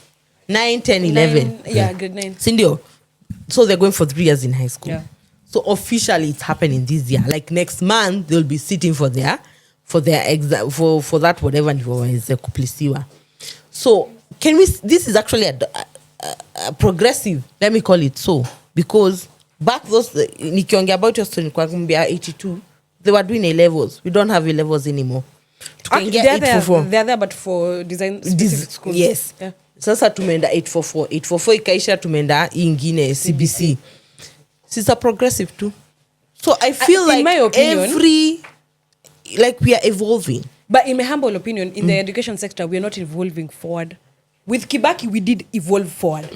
9, 10, 11. Yeah, grade 9. Sindio? So they're going for 3 years in high school. Yeah. So officially it's happening this year. Like next month they'll be sitting for their exam for that whatever ndio waweze kuplisiwa. So can we? This is actually a progressive. Let me call it so because back those nikiongea about your story kwa kumbia 82 they were doing A levels. We don't have A levels anymore. Tukaingia They're there, 844. they're there but for design specific schools. Yes. Yeah. Sasa tumeenda 844 ikaisha tumeenda hii ingine CBC. It's a progressive too. So I feel In like my opinion- every like we are evolving. But in my humble opinion, in the education sector, we are not evolving forward. With Kibaki, we did evolve forward.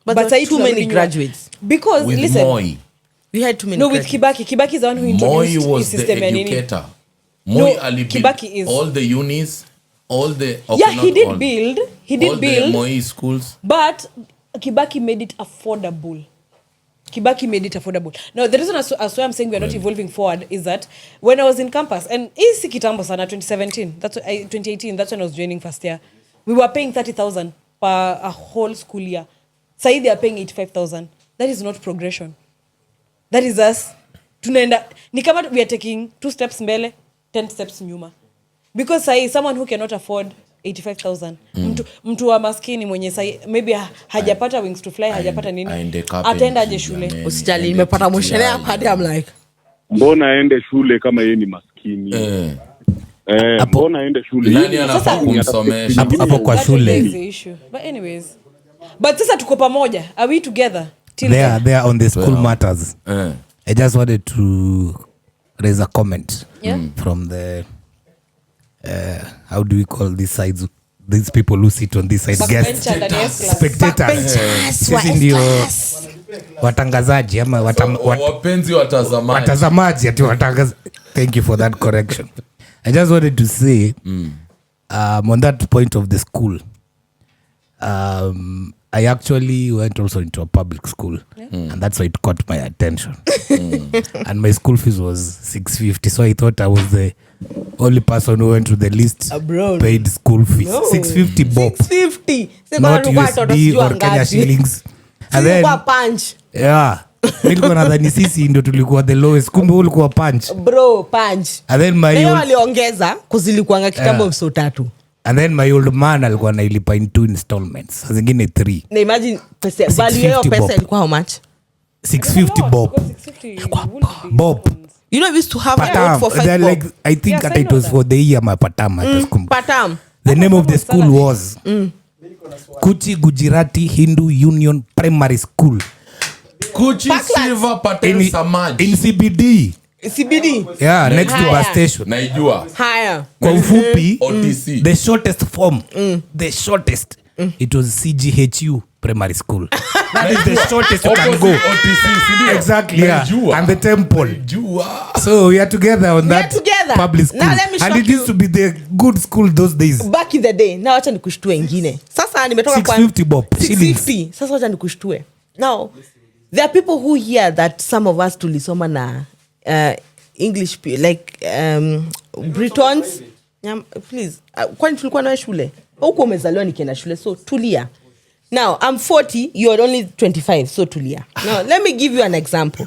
But there are sahi too many tunarudi nyuma. graduates. Because With listen, Moi. We had too many. no, with graduates. Kibaki is the one who Moi introduced was his the system and nini. educator. Moi No, alibuild Kibaki is- all the unis, all the Yeah, he not did all. build. He all did the build. Moi schools. But Kibaki made it affordable. Kibaki made it affordable. Now, the reason as why I'm saying we are not evolving forward is that when I was in campus, and isi kitambo sana 2017, 2018, that's when I was joining first year, we were paying 30,000 per a whole school year. Sahi they are paying 85,000. That is not progression. That is us. Tunaenda, ni kama we are taking 2 steps mbele, 10 steps nyuma. Because sahi someone who cannot afford 85,000 mtu wa maskini mwenye sahi maybe hajapata wings to fly hajapata nini aende Kapeni, ataenda aje shule jameni. Usijali, nimepata moshene hapa hadi I'm like mbona aende shule kama yeye ni maskini mbona aende shule Nani Yeye ni anafaa maskini, kumsomesha? atafikiri Hapo kwa That shule. is the issue. But anyways, but sasa tuko pamoja, are we together till then? They are on the school matters. Eh. I just wanted to raise a comment Yeah. from the how do we call these sides, these people who sit on this side, guests, Backbencher ndani ya S-class. spectators. Sisi ndio watangazaji ama Wapenzi watazamaji. watazamaji ati watangaza. Thank you for that correction. I just wanted to say on that point of the school, I actually went also into a public school, and that's why it caught my attention. And my school fees was $650, so I thought I was the only person who went to the least Bro. paid school fees. No. $650 bob, 650. not USD or Kenya shillings. And then punch. yeah, nilikuwa nadhani sisi ndo tulikuwa the lowest, kumbe ulikuwa punch. Bro, punch. And then my Leo old, waliongeza kuzilikuanga kitambo episode 3. and then my old man alikuwa nailipa in 2 installments, saa zingine 3. Na imagine pesa value hiyo 650 pesa bob. ilikuwa how much? 650 bob. Bob. You know we used to have a Patam. note for 5 They're bob. like, I think Yes, that I it know was that. for the year Patam. Patam. The name of the school was Kuchi Gujarati Hindu Union Primary School Kuchi Parklands. Silver Patel in Samaj. CBD. CBD. Yeah, next to Haya. bus station. Naijua. Higher. Kwa ufupi, OTC. the shortest form, the shortest, it was CGHU Primary School. That is the shortest you can Opposite go. OTC, sindio? Exactly, yeah. Naijua. And the temple. Naijua. So we are together on We are that together. public school. Now let me And shock it used to be the good school those days. Back in the day. Now wacha nikushtue ingine. Sasa nimetoka kwa 650 bob, 650. Sasa wacha nikushtue. Now there are people who hear that some of us tulisoma na English like Britons. Please. Kwani tulikuwa na shule? Huko umezaliwa nikienda shule, so tulia. Now I'm 40, you're only 25, so tulia. Now let me give you an example.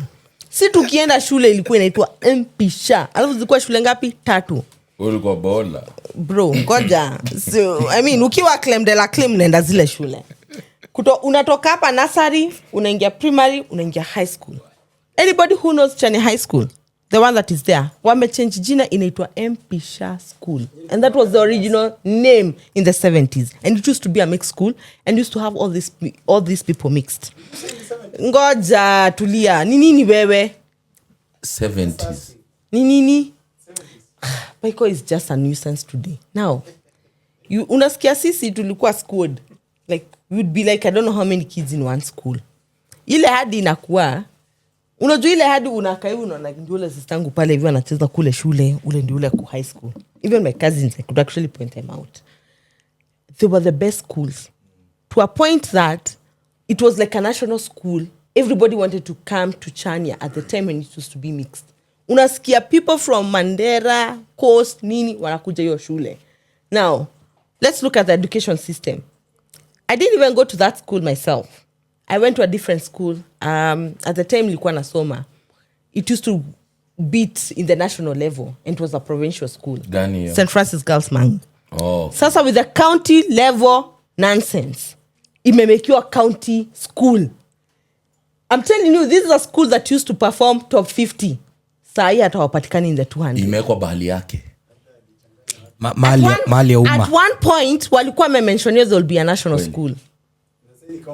Si tukienda shule ilikuwa inaitwa Mpisha. Alafu zilikuwa shule ngapi? 3. Ulikuwa bola. Bro, ngoja. So, I mean, ukiwa Clem de la Clem naenda zile shule. Unatoka hapa nursery, unaingia primary, unaingia high school. Anybody who knows Chani High School, the one that is there, wamechange jina inaitwa Mpisha School. And that was the original name in the 70s. And it used to be a mixed school and used to have all these people mixed. Ngoja, tulia. Ni nini wewe? 70s. Ni nini? Paiko is just a nuisance today. Now, unasikia sisi tulikuwa squad. Like, we would be like, I don't know how many kids in one school. Ile hadi inakuwa, unajua ile hadi unakaibu unaona ndio ule sistangu pale hivi anacheza kule shule, ule ndio ule ku high school. Even my cousins, I could actually point them out. They were the best schools. To a point that it was like a national school. Everybody wanted to come to Chania at the time when it used to be mixed. Unasikia people from Mandera, Coast, nini, wanakuja hiyo shule. Now, let's look at the education system. I didn't even go to that school myself. I went to a different school. At the time, nilikuwa nasoma. It used to beat in the national level. And it was a provincial school. Gani hiyo? St. Francis Girls Mangu. Oh. Sasa with the county level nonsense, imemekiwa county school. I'm telling you, this is a school that used to perform top 50. Saa hii hata wapatikani in the 200. Imewekwa bahali yake. Mali ya umma. At one point, walikuwa mementionia there will be a national school.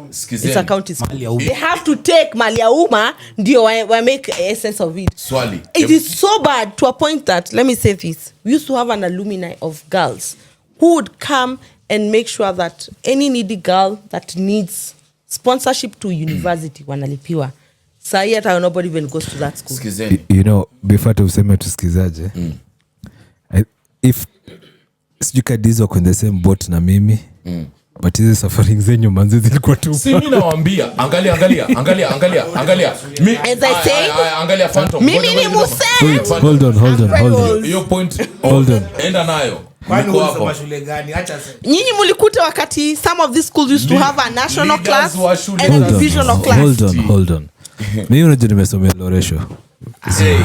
Sikizeni. It's a county school. Mali ya umma. They have to take mali ya umma ndio wa make essence of it. Swali. It is so bad to a point that, let me say this, we used to have an alumni of girls who would come and make sure that any needy girl that needs sponsorship to university wanalipiwa. Saa hii hata nobody even goes to that school. Sikizeni. You know, before tuseme tusikizaje, if sijui kadizi wako in the same boat na mimi, but hizi suffering zenyu manzi zilikuwa tu. Si mimi nawaambia, angalia. As I say, Angalia Phantom. mimi ni Musee. Hold on. Hiyo point. Hold on. Enda nayo. Kwani Niko hapo. ulisoma shule gani? Acha sasa. Nyinyi mulikuta wakati some of these schools used to have a national Leaders class wa shule. and a divisional class. Hold on. Mimi unajua nimesomea Loresho. Hey,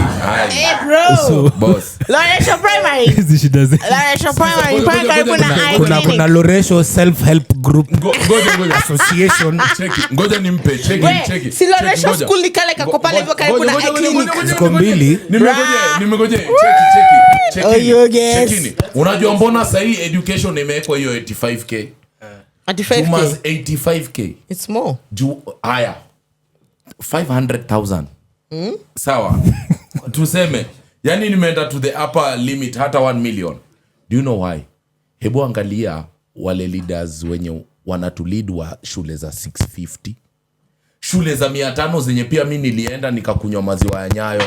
Hey bro. boss. Loresho Primary. Hizi shida zetu. Loresho Primary. Pale karibu na eye Kuna clinic. Loresho self help group Ngoja. association. Cheki. Ngoja nimpe. Cheki. Si Loresho school ni kale kako pale hivyo karibu na eye clinic. Ziko mbili. Nimegoje. Cheki. Oh, you guess. Chekini. Unajua mbona sahi education imewekwa hiyo 85k? 35K. 85k. It's more. Juu haya 500,000. Sawa. Tuseme yani nimeenda to the upper limit hata 1 million. Do you know why? Hebu angalia wale leaders wenye wanatulid wa shule za 650. shule za 500 zenye pia mi nilienda nikakunywa maziwa ya Nyayo.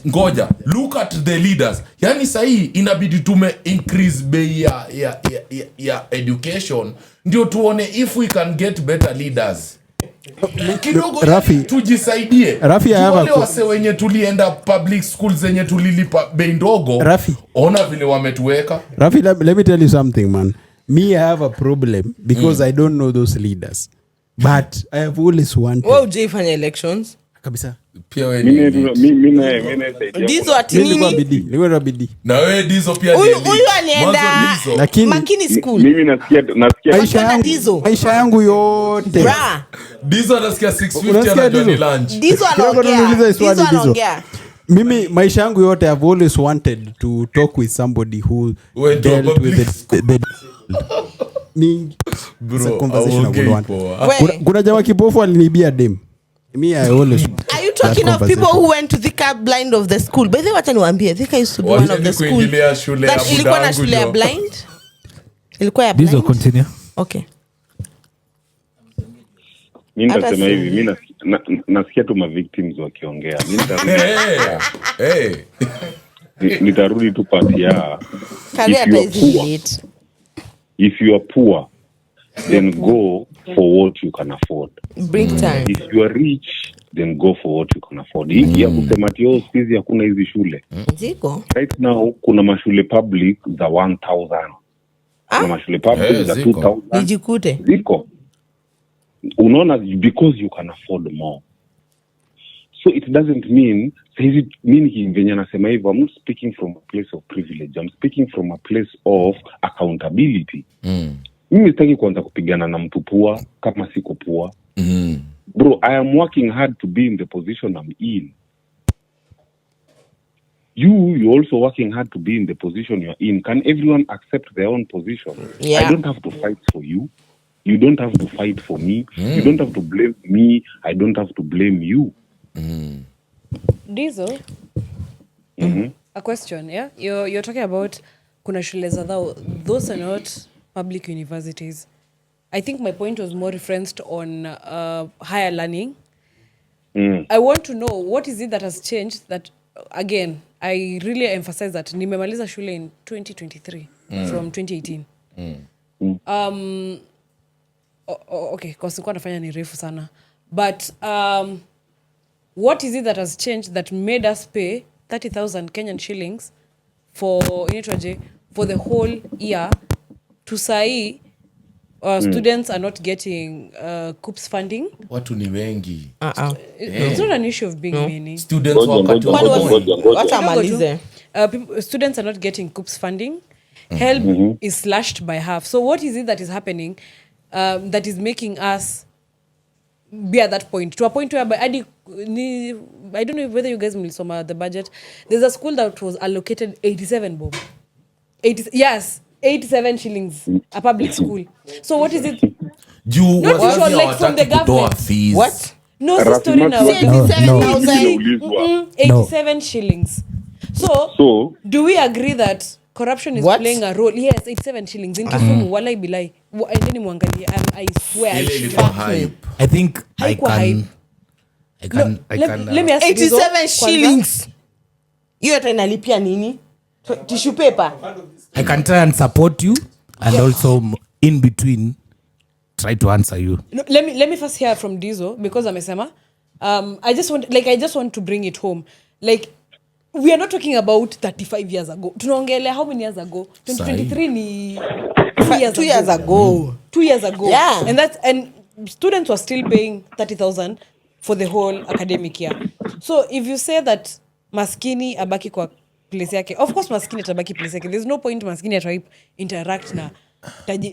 Ngoja, look at the leaders. Yani sahii inabidi tume increase bei ya education ndio tuone if we can get better leaders. Kidogo Rafi, tujisaidie. Rafi, wale wase wenye tulienda public schools zenye tulilipa bei ndogo. Rafi, ona vile wametuweka. Rafi, let me tell you something, man. Me, I have a problem because I don't know those leaders. But I have always wanted. Wewe ujifanya elections Kabisa. Pia wewe Dizo ati Nilikuwa na bidii. na wewe Dizo pia huyu alienda Lakini Makini school Mimi nasikia maisha yangu yote. bra Dizo anasikia 650 Unasikia anajua ni Dizo? lunch. Dizo Kidogo niulize swali, Dizo. anaongea Mimi maisha yangu yote I've always wanted to talk with somebody who Went to a dealt public with the ni Bro, it's a conversation I would want. Where? Kuna jamaa kipofu alinibia dem. Me, I always Are you talking of people who went to Thika blind of the school? By the way, wacha niwaambie, Thika used to be one of the school kuingilia shule ya that ilikuwa na budangu shule ya jo. blind. Ilikuwa ya Dizo, blind. continue. Okay. mimi Hata nitasema si- hivi, mimi nasikia tu ma victims wakiongea. Mimi nitarudi tu pati ya Career If you are ties poor. relate. if you are poor then go for what you can afford. Big time. If you are rich then go for what you can afford. Hii ya kusema ati siku hakuna hizi shule. Ziko. Right now kuna mashule public za 1000. Kuna mashule public za ziko. 2000. Nijikute. Ziko. Unaona, because you can afford more. So it doesn't mean mimi venye nasema hivyo, I'm not speaking from a place of privilege. I'm speaking from a place of accountability. Mimi sitaki kuanza kupigana na mtu pua kama siko pua. Bro, I am working hard to be in the position I'm in. You're also working hard to be in the position you're in. Can everyone accept their own position? Yeah. I don't have to fight for you. You don't have to fight for me. You don't have to blame me. I don't have to blame you. Dizo, a question, yeah? You're talking about kuna shule za dhao. Those are not public universities. I think my point was more referenced on higher learning. I want to know what is it that has changed that, again, I really emphasize that nimemaliza shule in 2023 from 2018. Okay, kwa sikuwa nafanya ni refu sana. But what is it that has changed that made us pay 30,000 Kenyan shillings for the whole year to say students are not getting COOPS funding? Watu ni wengi. It's not an issue of being many. Students wakati wa Wacha amalize. Students are not getting COOPS funding. Help is slashed by half. So what is it that is happening that is making us be at that point? To a point where I don't know whether you guys will sum the budget. There's a school that was allocated 87 bob. 87 shillings, a public school. So what is it? juu Not wazazi usual, like from the hawataki kutoa government. fees. What? No, it's a story now. See, 87,000. 87 shillings. So, do we agree that corruption is What? playing a role? Yes, 87 shillings. In Kisumu, walai bilai. Endeni muangalie. I swear. Ile I ilikuwa swear. hype. I think I Haikuwa can. hype. I can. I can. Let me ask you this. 87 shillings. Hiyo hata inalipia nini? Tissue paper. I can try and support you, and also in between, try to answer you. No, let me first hear from Dizo because amesema. I just want to bring it home. Like, we are not talking about 35 years ago. Tunaongelea how many years ago? 2023 ni 2 years ago. 2 years ago. Yeah. And students were still paying 30,000 for the whole academic year. So if you say that maskini abaki kwa place yake, of course maskini atabaki place yake. There's no point maskini atawai interact na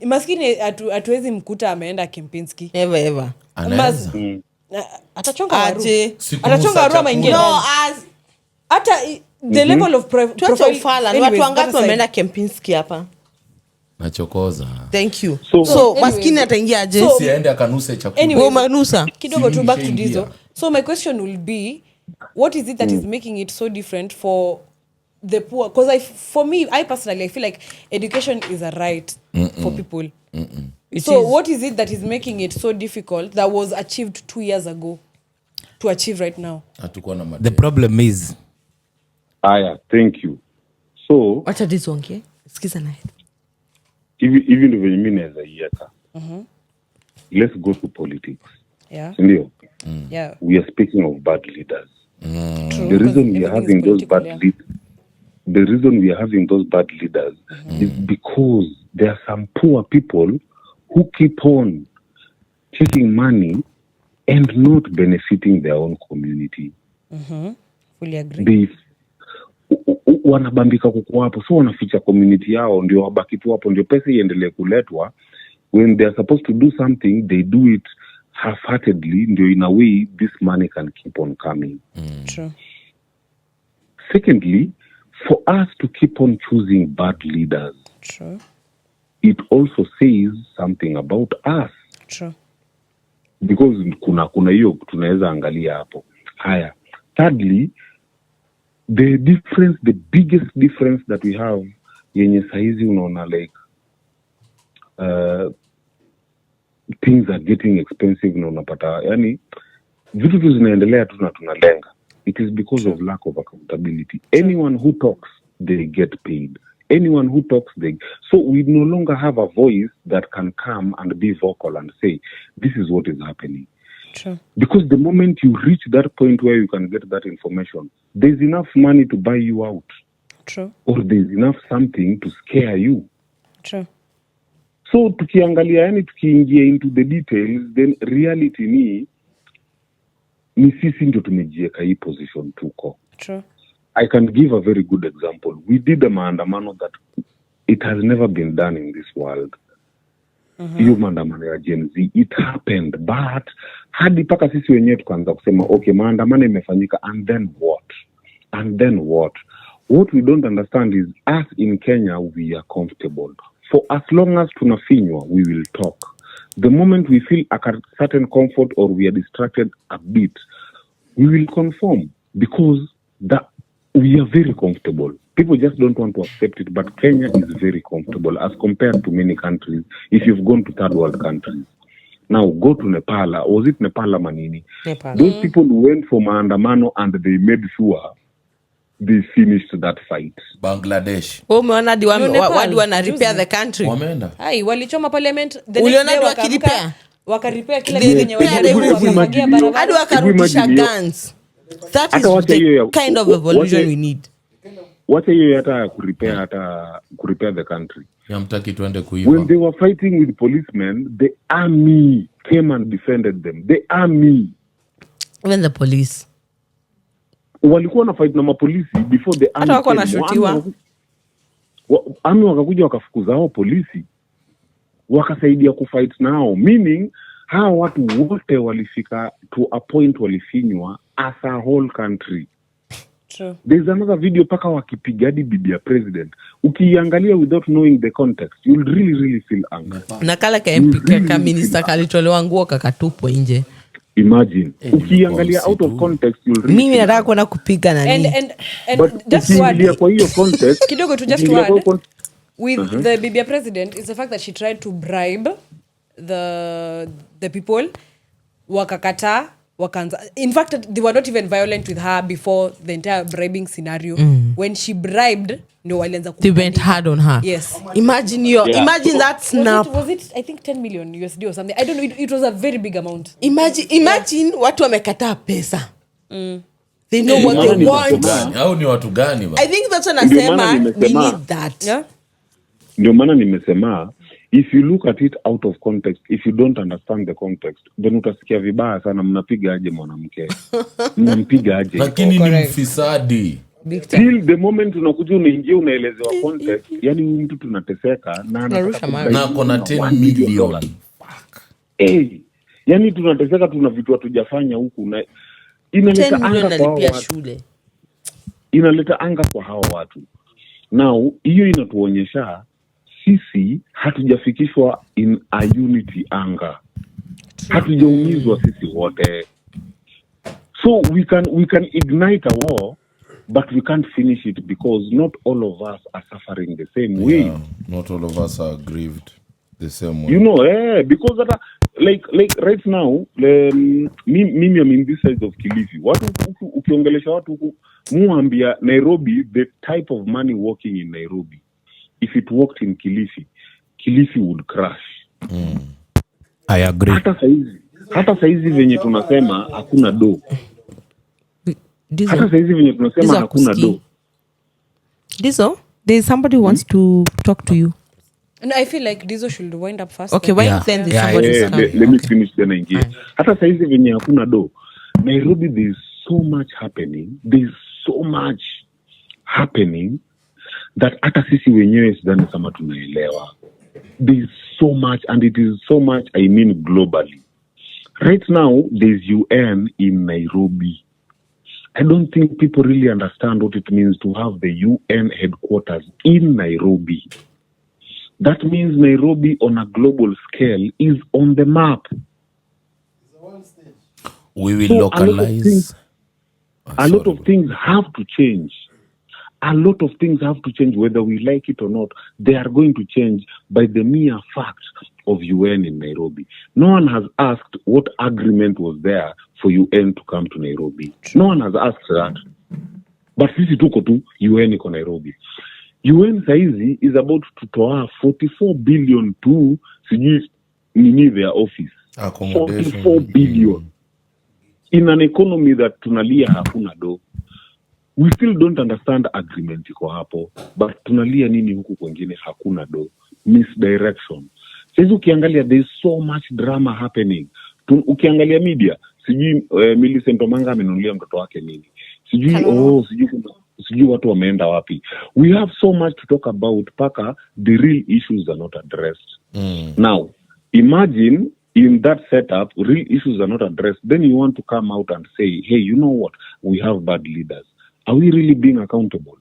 maskini hatuwezi mkuta ameenda Kempinski. Never ever. Anaweza. Atachonga waru. Aje. Siku Atachonga Musa waru ama ingie No, ndani. as Hata the level of tuache ufala. Ni watu wangapi that wameenda aside. Kempinski hapa? Nachokoza. Thank you. So- So Anyway. maskini ataingia aje? So- Siende akanuse chakula. Anyway. Wewe umenusa? Kidogo tu back to Nishaingia. Dizo. So my question will be, what is it that is making it so different for the poor? Because for me, I personally, I feel like education is a right for people. So what is it that is making it so difficult that was achieved 2 years ago to achieve right now? Hatukuwa na The madeni. problem is Aya, thank you. So wacha disonge sikiza naye hivi ndio venye mimi naweza iweka. Let's go to politics. Yeah. Ndio. Yeah. We are speaking of bad leaders. True. The reason we Everything are is having those political, bad yeah. leaders, the reason we are having those bad leaders is because there are some poor people who keep on taking money and not benefiting their own community. Fully agree. They wanabambika kuko hapo, so wanaficha community yao ndio wabaki tu hapo, ndio pesa iendelee kuletwa. When they are supposed to do something, they do it half-heartedly, ndio in a way this money can keep on coming. True. Secondly, for us to keep on choosing bad leaders, True. it also says something about us, True. because kuna hiyo tunaweza angalia hapo. Haya, thirdly, the biggest difference that we have yenye saizi unaona like things are getting expensive na unapata yani vitu tu zinaendelea tu na tunalenga. It is because of lack of accountability. Anyone who talks, they get paid. Anyone who talks, so we no longer have a voice that can come and be vocal and say, this is what is happening. True. Because the moment you reach that point where you can get that information, there's enough money to buy you out. True. Or there's enough something to scare you. True. So tukiangalia, yani tukiingia into the details, then reality ni sisi ndio tumejieka hii position tuko. True. I can give a very good example. We did a maandamano that it has never been done in this world. Hiyo maandamano ya Gen Z, it happened, but hadi paka sisi wenyewe tukaanza kusema okay, maandamano imefanyika, and then what? And then what? What we don't understand is us in Kenya, we are comfortable. For as long as tunafinywa, we will talk. The moment we feel a certain comfort or we are distracted a bit, we will conform because we are very comfortable. People just don't want to accept it, but Kenya is very comfortable as compared to many countries. If you've gone to third world countries, now go to Nepal. Was it Nepal or Manini? Nepal. Those people went for maandamano and they made sure they finished that fight. Bangladesh umeona di Nepal, wadi wana repair juzi. the country wameenda. Hai, walichoma parliament the next Uliona day hadi wakaamka, wakiripea? wakaripea kila They kitu yenye repaired waliharibu, everything. wakafagia Hadi barabara. hadi wakarudisha Imagine hiyo. guns. That is Hata wacha the hiyo ya- kind of wacha- evolution we need. Wacha hiyo hata kurepair the country. Yamtaki tuende When kuiva. they were fighting with policemen, the army came and defended them. The army. Even the police Walikuwa na fight na mapolisi before the army. hata wako came. wanashutiwa. Army wakakuja wakafukuza hao polisi. Wakasaidia kufight nao. Meaning, hao watu wote walifika to a point walifinywa as a whole country. True. There's another video paka wakipiga hadi bibi ya president. Ukiangalia without knowing the context, you'll really feel anger. na kale ka MP ka minister kalitolewa nguo kakatupwa nje. Imagine. Ukiangalia policy out of tu. context, you'll really Mimi feel nataka kwenda kupiga And nani But just to ukiingilia add, kwa hiyo context, kidogo tu, just to ukiingilia kwa add, hiyo with the Bibia president is the fact that she tried to bribe the people, wakakata, wakanza. In fact, they were not even violent with her before the entire bribing scenario. When she bribed, no, walianza they went hard on her. Yes. Imagine imagine that snap. Was it I think 10 million USD or something? I don't know. It was a very big amount. Imagine watu wamekataa pesa. They know what maana they ni want. watu gani? Au ni watu gani ba? I think that's what Ndio maana nasema we nimesema. need that. Yeah. ndio maana nimesema if you look at it out of context, if you don't understand the context, then utasikia vibaya sana. Mnapiga aje mwanamke? Mnampiga aje? Lakini ni Correct. mfisadi. Big time. Till the moment unakuja unaingia unaelezewa context, yani huyu mtu tunateseka na Tunarusha mawe. Na kona 10 million. yani tunateseka, tuna vitu hatujafanya huku na 10 inaleta million anga kwa hao nalipia watu. shule. Inaleta anga kwa hao watu. Now hiyo inatuonyesha sisi hatujafikishwa in a unity anga, hatujaumizwa sisi wote. So we can ignite a war, but we can't finish it because not all of us are suffering the same way. Yeah, not all of us are grieved. the same way. You know, because that like right now, mimi I'm in this side of Kilifi. Watu huku ukiongelesha watu huku muambia Nairobi, the type of money working in Nairobi, if it worked in Kilifi would crash. I agree. Hata saizi venye tunasema hakuna do. Dizo, Hata saizi venye tunasema Dizo hakuna akusikii. do. Dizo, there is somebody who wants to talk to you. No, I feel like Dizo should wind up first. Okay, why Yeah. then there's Yeah, somebody yeah, who's coming? Let me finish then ingie. Hata saizi venye hakuna do. Nairobi, there's so much happening. There's so much happening that hata sisi wenyewe sidhani kama tunaelewa. There's so much, and it is so much, I mean globally. Right now, there's UN in Nairobi. I don't think people really understand what it means to have the UN headquarters in Nairobi. That means Nairobi on a global scale is on the map. We will So localize. A lot of things have to change. A lot of things have to change, whether we like it or not. They are going to change by the mere fact of UN in Nairobi. No one has asked what agreement was there for UN to come to Nairobi. No one has asked that. But sisi tuko tu UN iko Nairobi. UN saizi is about to toa 44 billion to sijui nini their office. Accommodation. 44 billion. In an economy that tunalia hakuna do. We still don't understand agreement iko hapo, but tunalia nini huku kwengine hakuna do. Misdirection. Sasa ukiangalia there is so much drama happening. Ukiangalia media, sijui Millicent Omanga amenunulia mtoto wake nini. Sijui watu wameenda wapi. We have so much to talk about paka the real issues are not addressed. Now, imagine in that setup, real issues are not addressed. Then you want to come out and say, hey, you know what? We have bad leaders. Are we really being accountable?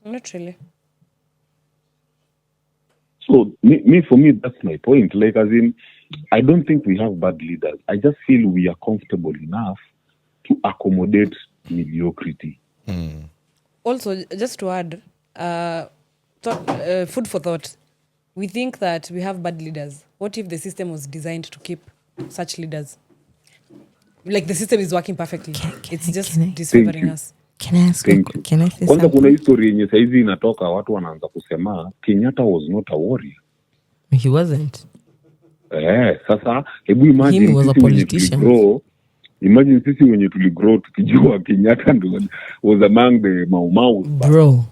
Not really. So, for me, that's my point. Like, as in, I don't think we have bad leaders. I just feel we are comfortable enough to accommodate mediocrity. Also, just to add, food for thought. We think that we have bad leaders. What if the system was designed to keep such leaders? Like the system is working perfectly. It's just disfavoring us. Can I ask Thank you. Can I say Kwanza kuna something? history yenye saizi inatoka watu wanaanza kusema Kenyatta was not a warrior. He wasn't. Sasa hebu imagine Him was a sisi wenye politician. tuligrow, imagine sisi wenye tuligrow tukijua Kenyatta ndo was among the Mau. Bro.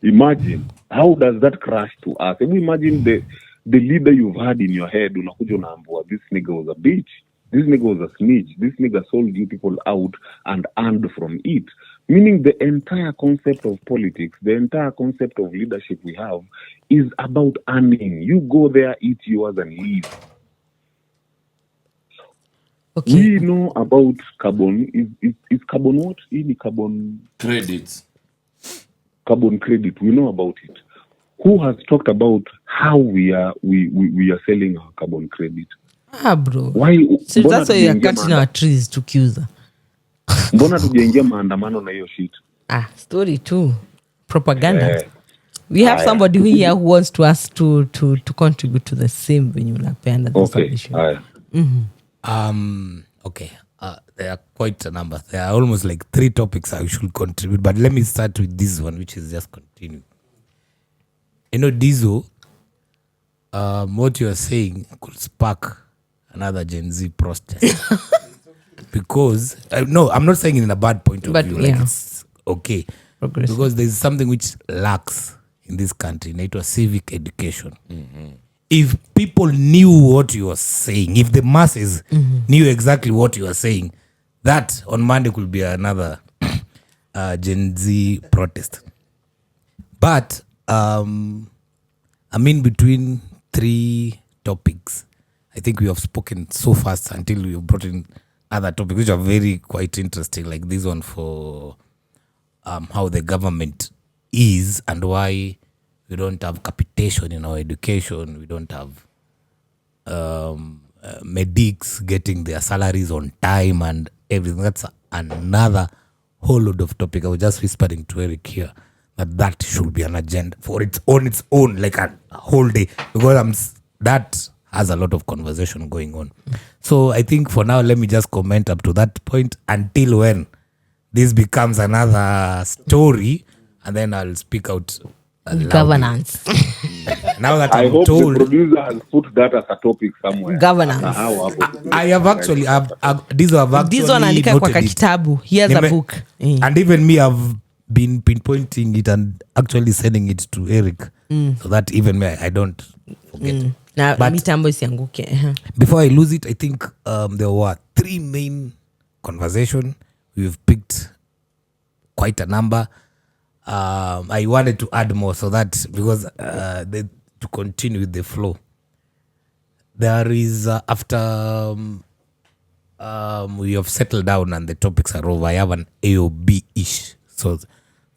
Imagine how does that crash to us? Hebu imagine the leader you've had in your head unakuja unaambua this nigga was a bitch. This nigga was a snitch. This nigga sold you people out and earned from it. Meaning the entire concept of politics, the entire concept of leadership we have is about earning. You go there, eat yours and leave. Okay. We know about carbon. Is carbon what? Ini carbon Credits. carbon credit. We know about it. Who has talked about how we are selling our carbon credit? Bro. Why? So mbona that's why you're tujaingia cutting our trees to Cusa. Mbona tujaingia maandamano na hiyo shit? Story too. Propaganda. Eh. We have somebody here who wants to us to contribute to the same when you unapenda the Okay. solution. Haya. Okay. There are quite a number. There are almost like 3 topics I should contribute, but let me start with this one, which is just continue. You know, Dizo, what you are saying could spark another Gen Z protest. Because, no, I'm not saying it in a bad point of But, view. Like yeah. it's okay. Progressive. Because there's something which lacks in this country. It was civic education. If people knew what you were saying, if the masses knew exactly what you were saying, that on Monday could be another Gen Z protest. But I'm in between 3 topics. I think we have spoken so fast until we have brought in other topics which are very quite interesting, like this one for how the government is and why we don't have capitation in our education. We don't have medics getting their salaries on time and everything. That's another whole load of topic. I was just whispering to Eric here that should be an agenda for its own, like a whole day, because that has a lot of conversation going on. So I think for now, let me just comment up to that point until when this becomes another story, and then I'll speak out loudly. Governance. Now that I I'm hope told, the producer has put that as a topic somewhere. Governance. Sahau hapo. I have actually, these have actually This one andika kwa noted it. kakitabu. Here's a Nime- book. And even me, I've been pinpointing it and actually sending it to Eric, so that even me, I don't forget. Na But- mitambo isianguke. Before I lose it, I think there were 3 main conversation. We've picked quite a number. I wanted to add more so that because to continue with the flow. There is after we have settled down and the topics are over, I have an AOB-ish, so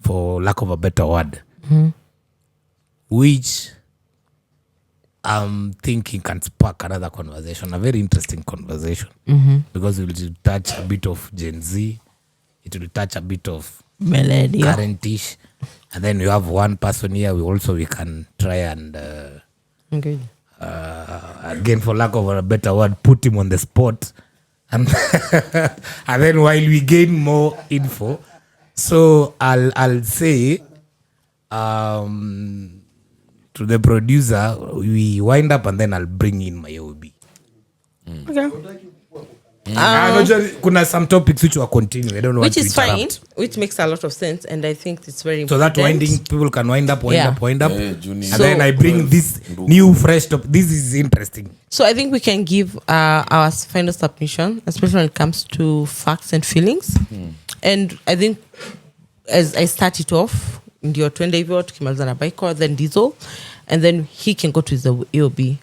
for lack of a better word, which I'm thinking can spark another conversation, a very interesting conversation, because it will touch a bit of Gen Z, it will touch a bit of Millennial. current-ish, and then you have one person here. We can try and Okay. again, for lack of a better word, put him on the spot, and and then while we gain more info, so I'll say to the producer, we wind up and then I'll bring in my OB. Okay. Kuna some topics which will continue. I don't know Which what is to fine, interrupt. which makes a lot of sense, and I think it's very So important. that winding, people can wind up, Yeah. wind up. Junior. And then I bring this new fresh topic. This is interesting. So I think we can give our final submission, especially when it comes to facts and feelings. And I think as I start it off, ndio twende hivyo tukimaliza na Baiko, then Diesel, and then he can go to the AOB.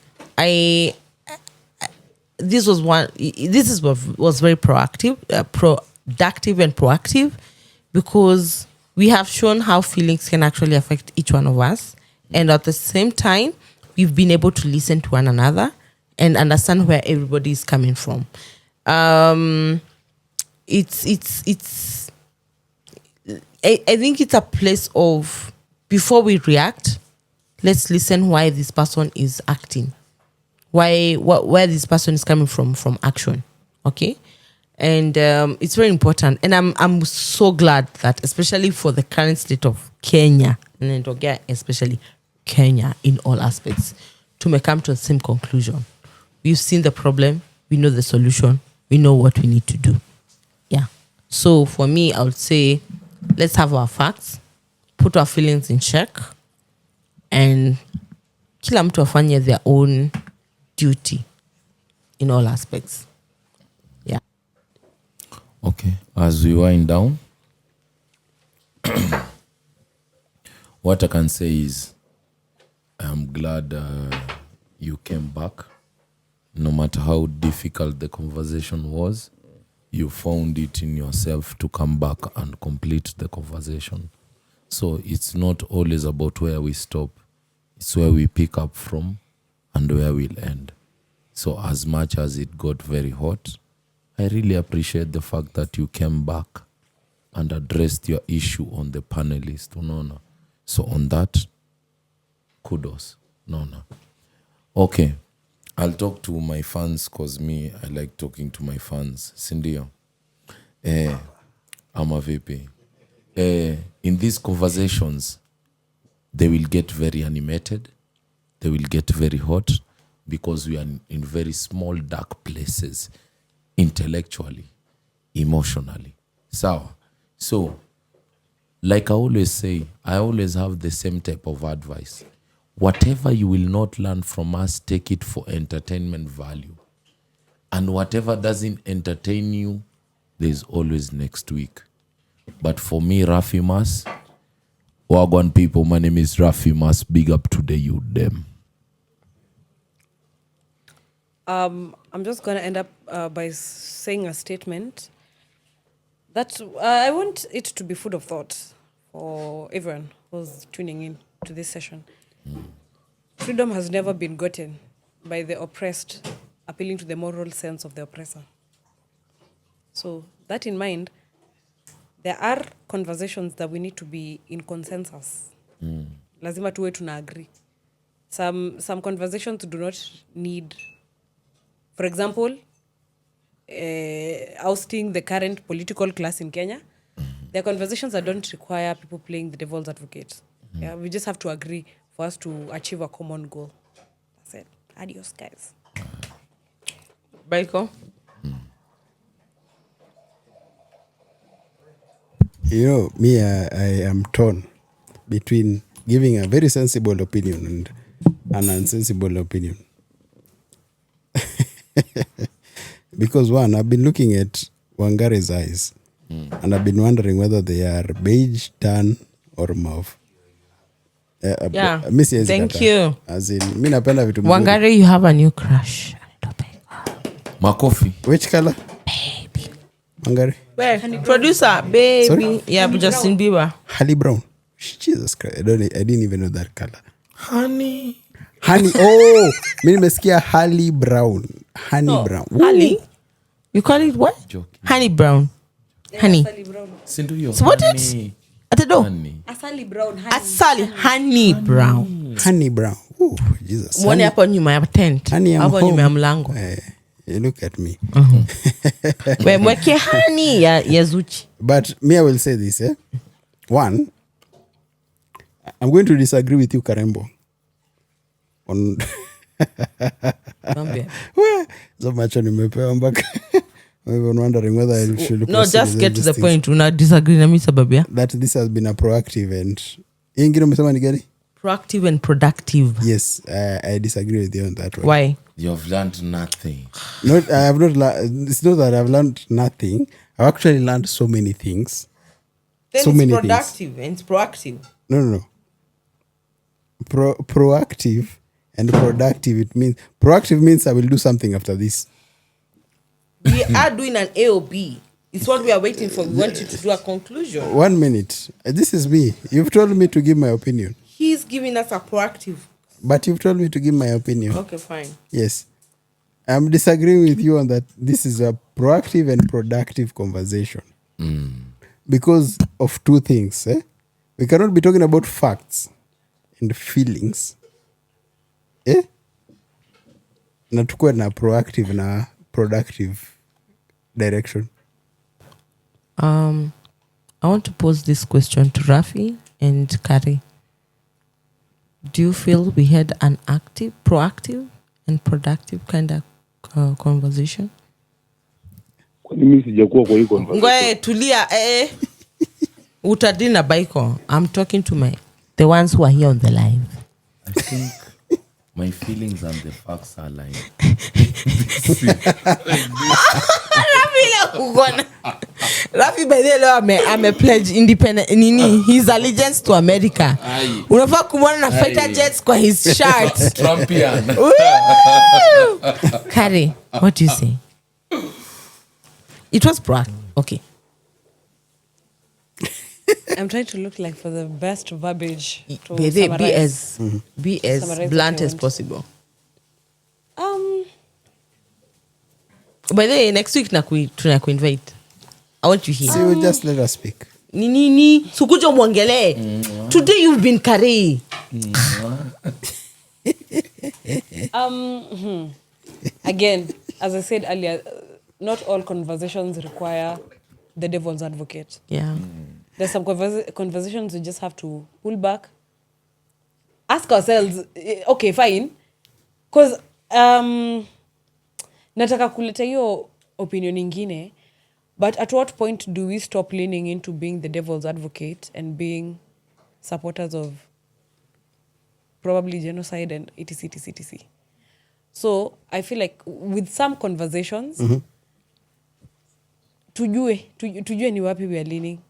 This was was very productive and proactive, because we have shown how feelings can actually affect each one of us, and at the same time we've been able to listen to one another and understand where everybody is coming from. It's I think it's a place of, before we react, let's listen why this person is acting, where this person is coming from action. Okay. And it's very important, and I'm so glad that, especially for the current state of Kenya, and especially Kenya in all aspects, to come to the same conclusion. We've seen the problem, we know the solution, we know what we need to do. Yeah. So for me, I would say, let's have our facts, put our feelings in check, and kila mtu afanye their own duty in all aspects. Yeah. Okay, as we wind down, what I can say is I'm glad you came back. No matter how difficult the conversation was, you found it in yourself to come back and complete the conversation. So it's not always about where we stop. It's where we pick up from and where we'll end. So as much as it got very hot, I really appreciate the fact that you came back and addressed your issue on the panelist, Unaona. So on that, kudos, Nona. Okay, I'll talk to my fans, because me, I like talking to my fans. Sindio. Ama vipi. In these conversations, they will get very animated. They will get very hot, because we are in very small, dark places, intellectually, emotionally. So, like I always say, I always have the same type of advice. Whatever you will not learn from us, take it for entertainment value. And whatever doesn't entertain you, there's always next week. But for me, Rafi Mas, Wagwan people, my name is Rafi Mas. Big up to the youth, them. I'm just going to end up by saying a statement that I want it to be food of thought for everyone who's tuning in to this session. Freedom has never been gotten by the oppressed appealing to the moral sense of the oppressor. So, that in mind, there are conversations that we need to be in consensus. Lazima tuwe tuna agree. Some conversations do not need, for example, ousting the current political class in Kenya. There are conversations that don't require people playing the devil's advocate. Yeah, we just have to agree for us to achieve a common goal. That's it. Adios, guys. Baiko? You know, me, I am torn between giving a very sensible opinion and an unsensible opinion. Because one, I've been looking at Wangare's eyes and I've been wondering whether they are beige, tan or mauve. Yeah. Mi siwezi Thank kataa. you. As in, mi napenda vitu mzuri. Wangari, you have a new crush. Makofi. Which color? Wangari? Where? Producer, baby. Sorry? Yeah, Justin Bieber. Halle Brown. Jesus Christ. I didn't even know that color. Honey. Honey. Oh, mi nimesikia Halle Brown. Honey Brown. Ooh. Honey? You call it what? Joking. Honey Brown. Honey. Asali Brown. Sindu yo. So what honey. it? Atado. Honey. Asali Brown. Honey. Asali. Honey Brown. Honey Brown. Ooh, Jesus. Mwone hapo nyuma ya tent. Honey, I'm Hapo home. nyuma ya mlango. You look at me. We mweke honey ya Zuchi. But me, I will say this. One, I'm going to disagree with you, Karembo. On Mwambie. so much nimepewa mpaka I'm even wondering whether I should No, proceed just with get to these the things. point. Una disagree na mimi sababu ya? That this has been a proactive and hii ingine umesema ni gani? Proactive and productive. Yes, I disagree with you on that one. Why? You've learned nothing. Not, I have not. It's not that I've learned nothing. I've actually learned so many things. Then So it's many productive and it's proactive. No. Proactive and productive. It means proactive means I will do something after this. We are doing an A or B. It's what we are waiting for. We want you to do a conclusion. 1 minute. This is me. You've told me to give my opinion, He's giving us a proactive. but you've told me to give my opinion. Okay, fine. Yes. I'm disagreeing with you on that. This is a proactive and productive conversation. Because of two things. We cannot be talking about facts and feelings. Na tukue na proactive na productive direction. I want to pose this question to Rafi and Kari. Do you feel we had an active, proactive, and productive kind of conversation? Kwani mimi sijakuwa kwa hii conversation? Ngoe tulia utadili na Baiko. I'm talking to the ones who are here on the live. I think my feelings and the facts are lying. Rafi by the way ame pledge independent his allegiance to America. Unafaa kumwona na fighter jets kwa his shirt. Trumpian. Kari, what do you say? It was proactive. Okay. I'm trying to look like for the best verbiage to Be summarize. as Summarize blunt what I as want. possible. By the way, next week tuna kuinvite. I want you here. So you just let us speak. Nini sukujo mwongele. Today you've been Kari. Again, as I said earlier, not all conversations require the devil's advocate. Yeah. There's some conversations we just have to pull back, ask ourselves, okay, fine, because nataka kuleta hiyo opinion ingine, but at what point do we stop leaning into being the devil's advocate and being supporters of probably genocide and etc. So I feel like with some conversations, tujue ni wapi we are leaning.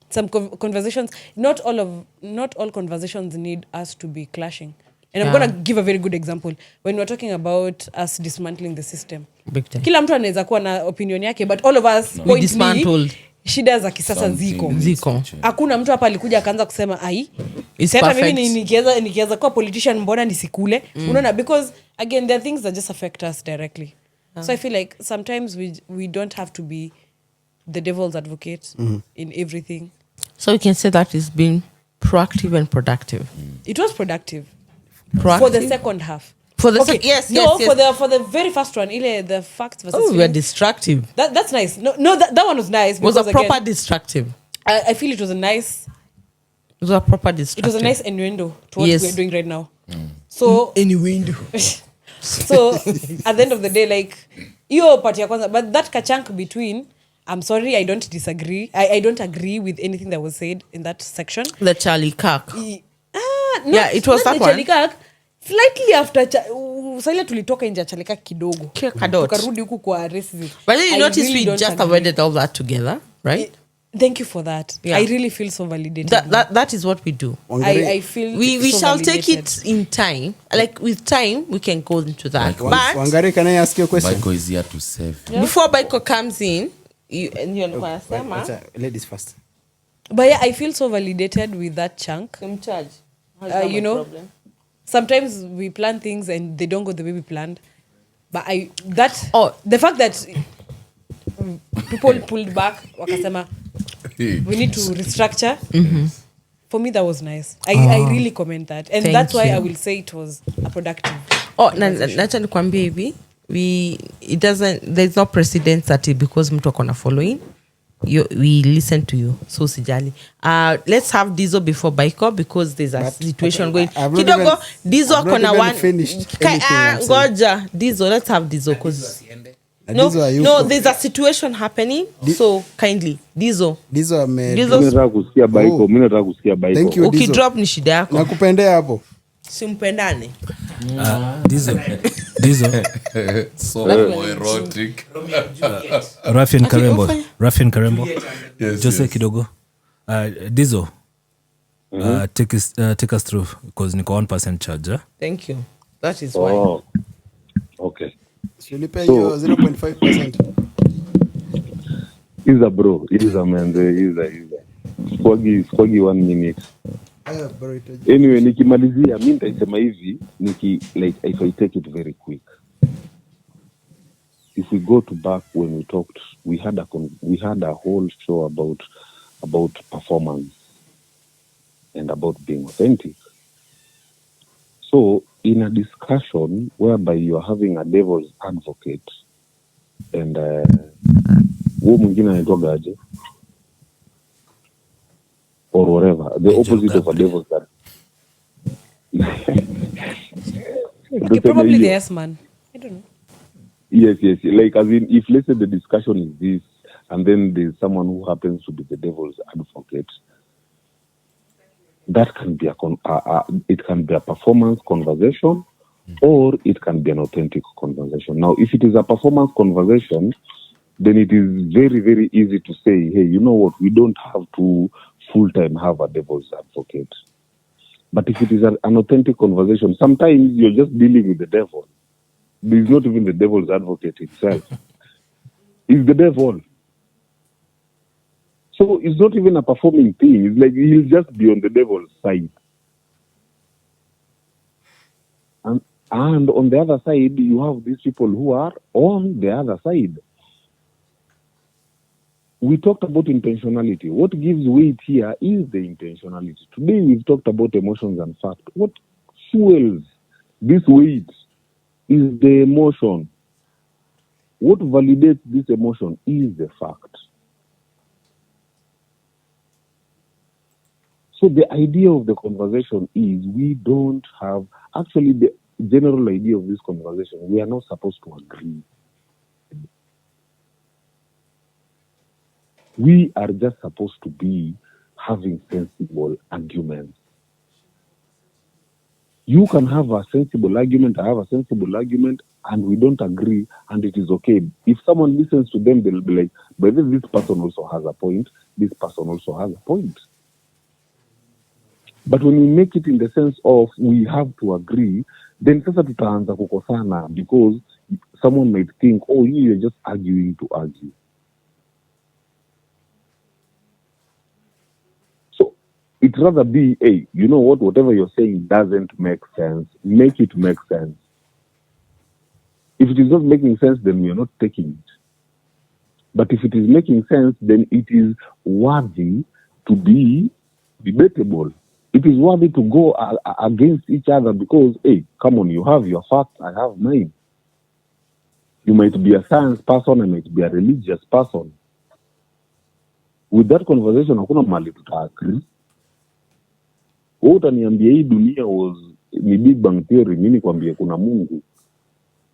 Some conversations, not all conversations need us to be clashing. And I'm going to give a very good example. When we're talking about us dismantling the system. Big time. Kila mtu anaweza kuwa na opinion yake, but all of us We dismantled. shida za kisasa Something ziko. needs to change. Hakuna mtu hapa alikuja akaanza kusema It's hata perfect. mimi nikiweza kuwa politician mbona nisikule. Unaona, because again there are things that just affect us directly. So I feel like sometimes we don't have to be the devil's advocate in everything. So we can say that it's been proactive and productive. It was productive Proactive? for the second half. For the Okay, yes, no, yes. for the very first one, the facts versus Oh, we were feelings. destructive. That's nice. No, that one was nice. It was a because, proper again, destructive. I feel it was a nice. It was a proper It destructive. was a nice innuendo to what Yes. we're doing right now. So innuendo. so at the end of the day, like hiyo part ya kwanza, but that kachunk between, I'm sorry, I don't disagree. I don't agree with anything that was said in that section. The Charlie Kirk. Yeah, it was that one. Chalikak, slightly after Saila tulitoka nje ya Chalikak kidogo. Kadot. Tukarudi huku kwa racism. But then you I notice really we don't just agree. avoided all that together, right? Thank you for that. Yeah. I really feel so validated. That is what we do. I feel We so shall take validated. it in time. Like with time, we can go into that. But Wangari, can I ask you a question? Baiko is here to save. before Baiko comes in, you wanasema Ladies first. But yeah, I feel so validated with that chunk. in charge. You know, sometimes we plan things and they don't go the way we planned. But the fact that people pulled back, wakasema, we need to restructure. For me, that was nice. I really comment that, and Thank that's why you. I will say it was a productive. Nacha nikwambie hivi, there's no precedence that because mtu akona following we listen to you, so sijali. Let's have Dizo before Baiko because there's a situation going kidogo. Dizo akona one ngoja Dizo, let's have Dizo because no, there's a situation happening, so kindly Dizo Mimi nataka kusikia Baiko. Mimi nataka kusikia Baiko. Thank you. Dizo. ukidrop ni shida yako, Nakupendea hapo. simpendane. Dizo So erotic. Rafian Karembo Yes, Jose yes. kidogo Dizo take us through because niko 1% charge. Thank you, that is why. Oh. Okay. Ulipe hiyo 0.5%. Iza bro, Iza manze, Iza. Squagi 1 minute. Anyway, nikimalizia mimi nitasema hivi, like if I take it very quick. If we go to back when we talked, we had a whole show about performance and about being authentic. So in a discussion whereby you are having a devil's advocate and huo mwingine anaitwa aje or whatever, the opposite of a devil's advocate. Okay, probably the yes man. I don't know. Yes. Like, as in, if let's say the discussion is this, and then there's someone who happens to be the devil's advocate, that can be it can be a performance conversation, or it can be an authentic conversation. Now, if it is a performance conversation, then it is very, very easy to say, hey, you know what? We don't have to full-time have a devil's advocate. But if it is an authentic conversation, sometimes you're just dealing with the devil. There's not even the devil's advocate itself. It's the devil. So it's not even a performing thing. It's like he'll just be on the devil's side. And on the other side, you have these people who are on the other side. We talked about intentionality. What gives weight here is the intentionality. Today we've talked about emotions and fact. What fuels this weight is the emotion. What validates this emotion is the fact. So the idea of the conversation is we don't have, actually the general idea of this conversation, we are not supposed to agree. We are just supposed to be having sensible arguments. You can have a sensible argument, I have a sensible argument, and we don't agree, and it is okay. If someone listens to them, they'll be like, but this person also has a point, this person also has a point. But when we make it in the sense of we have to agree, then sasa tutaanza kukosana because someone might think, oh, you're just arguing to argue. So it'd rather be, hey, you know what, whatever you're saying doesn't make sense. Make it make sense. If it is not making sense, then we are not taking it. But if it is making sense, then it is worthy to be debatable. It is worthy to go against each other because, hey, come on, you have your facts, I have mine. You might be a science person, I might be a religious person. With that conversation, hakuna mali tutaagree. Wewe utaniambia hii dunia ni Big Bang Theory, mimi kwambie kuna Mungu.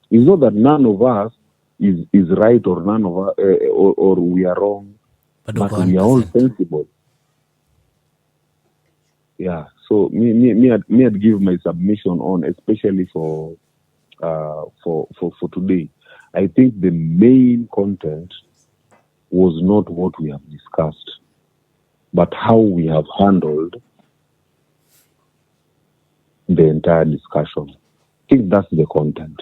It's not that none of us is right or none of us, or we are wrong, but we are all sensible. Yeah, so me I'd give my submission on, especially for today. I think the main content was not what we have discussed, but how we have handled the entire discussion. I think that's the content.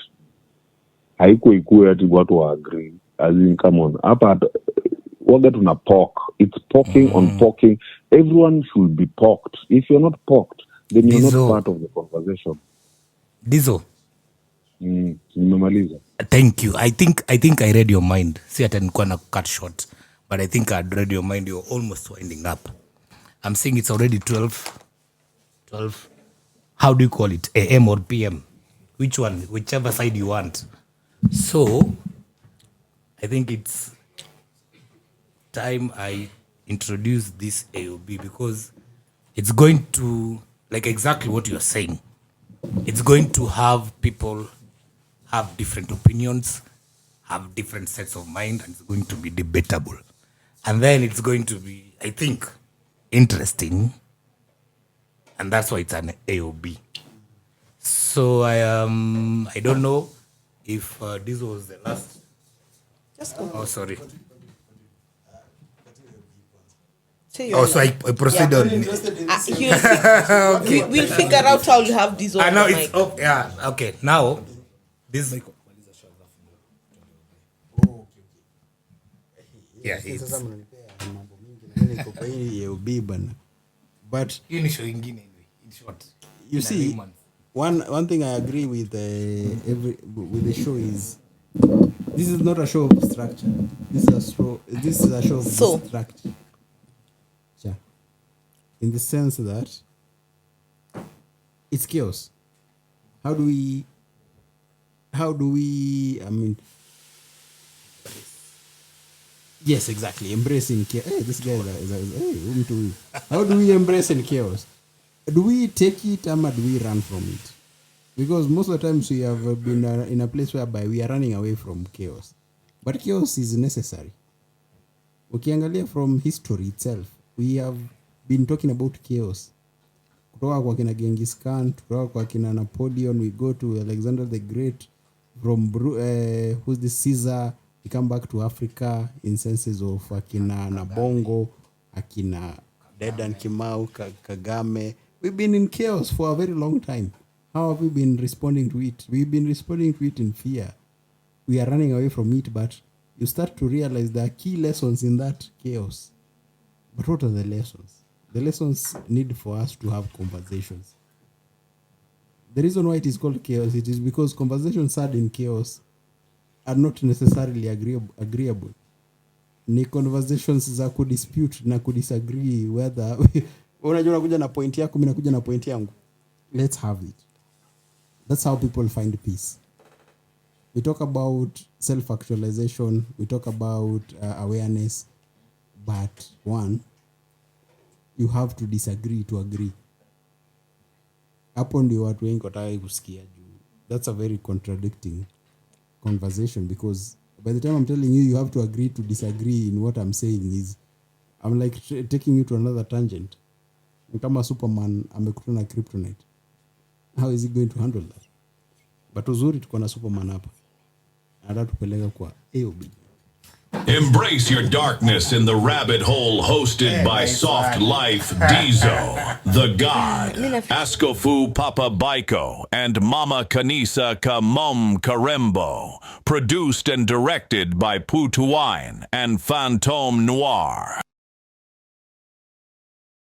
Haiko ikuwe ati watu wa agree. As in, come on. Hapa waga tuna poke. It's poking on poking. Everyone should be poked. If you're not poked, then you're not part of the conversation. Dizo. Nimemaliza. Thank you. I think I read your mind. Si hata nilikuwa na cut short, but I think I read your mind. You're almost winding up. I'm saying it's already 12. How do you call it? AM or PM? Which one? Whichever side you want. So, I think it's time I introduce this AOB because it's going to, like exactly what you're saying, it's going to have people have different opinions, have different sets of mind, and it's going to be debatable. And then it's going to be, I think, interesting. And that's why it's an AOB. So I don't know if this was the last. Oh, sorry. So I proceed on. Okay. We'll figure out how you have this on. I know it's yeah. Okay, now this. Yeah, it's. But In short. you see, one thing I agree with with the show is this is not a show of structure. This is a show of structure. Yeah. In the sense that it's chaos. How do we I mean, yes, exactly, embracing chaos. Hey, this guy is how do we embrace in chaos? Do we take it or do we run from it? Because most of the times we have been in a place whereby we are running away from chaos. But chaos is necessary. Ukiangalia from history itself, we have been talking about chaos. Kutoka kwa kina Genghis Khan, kutoka kwa kina Napoleon, we go to Alexander the Great, from who's the Caesar, we come back to Africa in senses of akina Nabongo, akina Dedan Kimau, Kagame. We've been in chaos for a very long time. How have we been responding to it? We've been responding to it in fear. We are running away from it, but you start to realize there are key lessons in that chaos. But what are the lessons? The lessons need for us to have conversations. The reason why it is called chaos, it is because conversations had in chaos are not necessarily agreeable. Ni conversations za kudispute na kudisagree whether unajua unakuja na point yako, mimi nakuja na point yangu. Let's have it. That's how people find peace. We talk about self-actualization, we talk about awareness, but one, you have to disagree to agree. Hapo ndio watu wengi wataka kusikia juu. That's a very contradicting conversation because by the time I'm telling you have to agree to disagree in what I'm saying is I'm like taking you to another tangent. Kama Superman amekutana na kryptonite. How is he going to handle that? But uzuri tuko na Superman hapa. Hata tupeleka kwa AOB. Embrace your darkness in the rabbit hole hosted by Soft Life Dizo, The God, Askofu Papa Baiko, and Mama Kanisa Kamom Karembo. Produced and directed by Putuwine and Phantom Noir.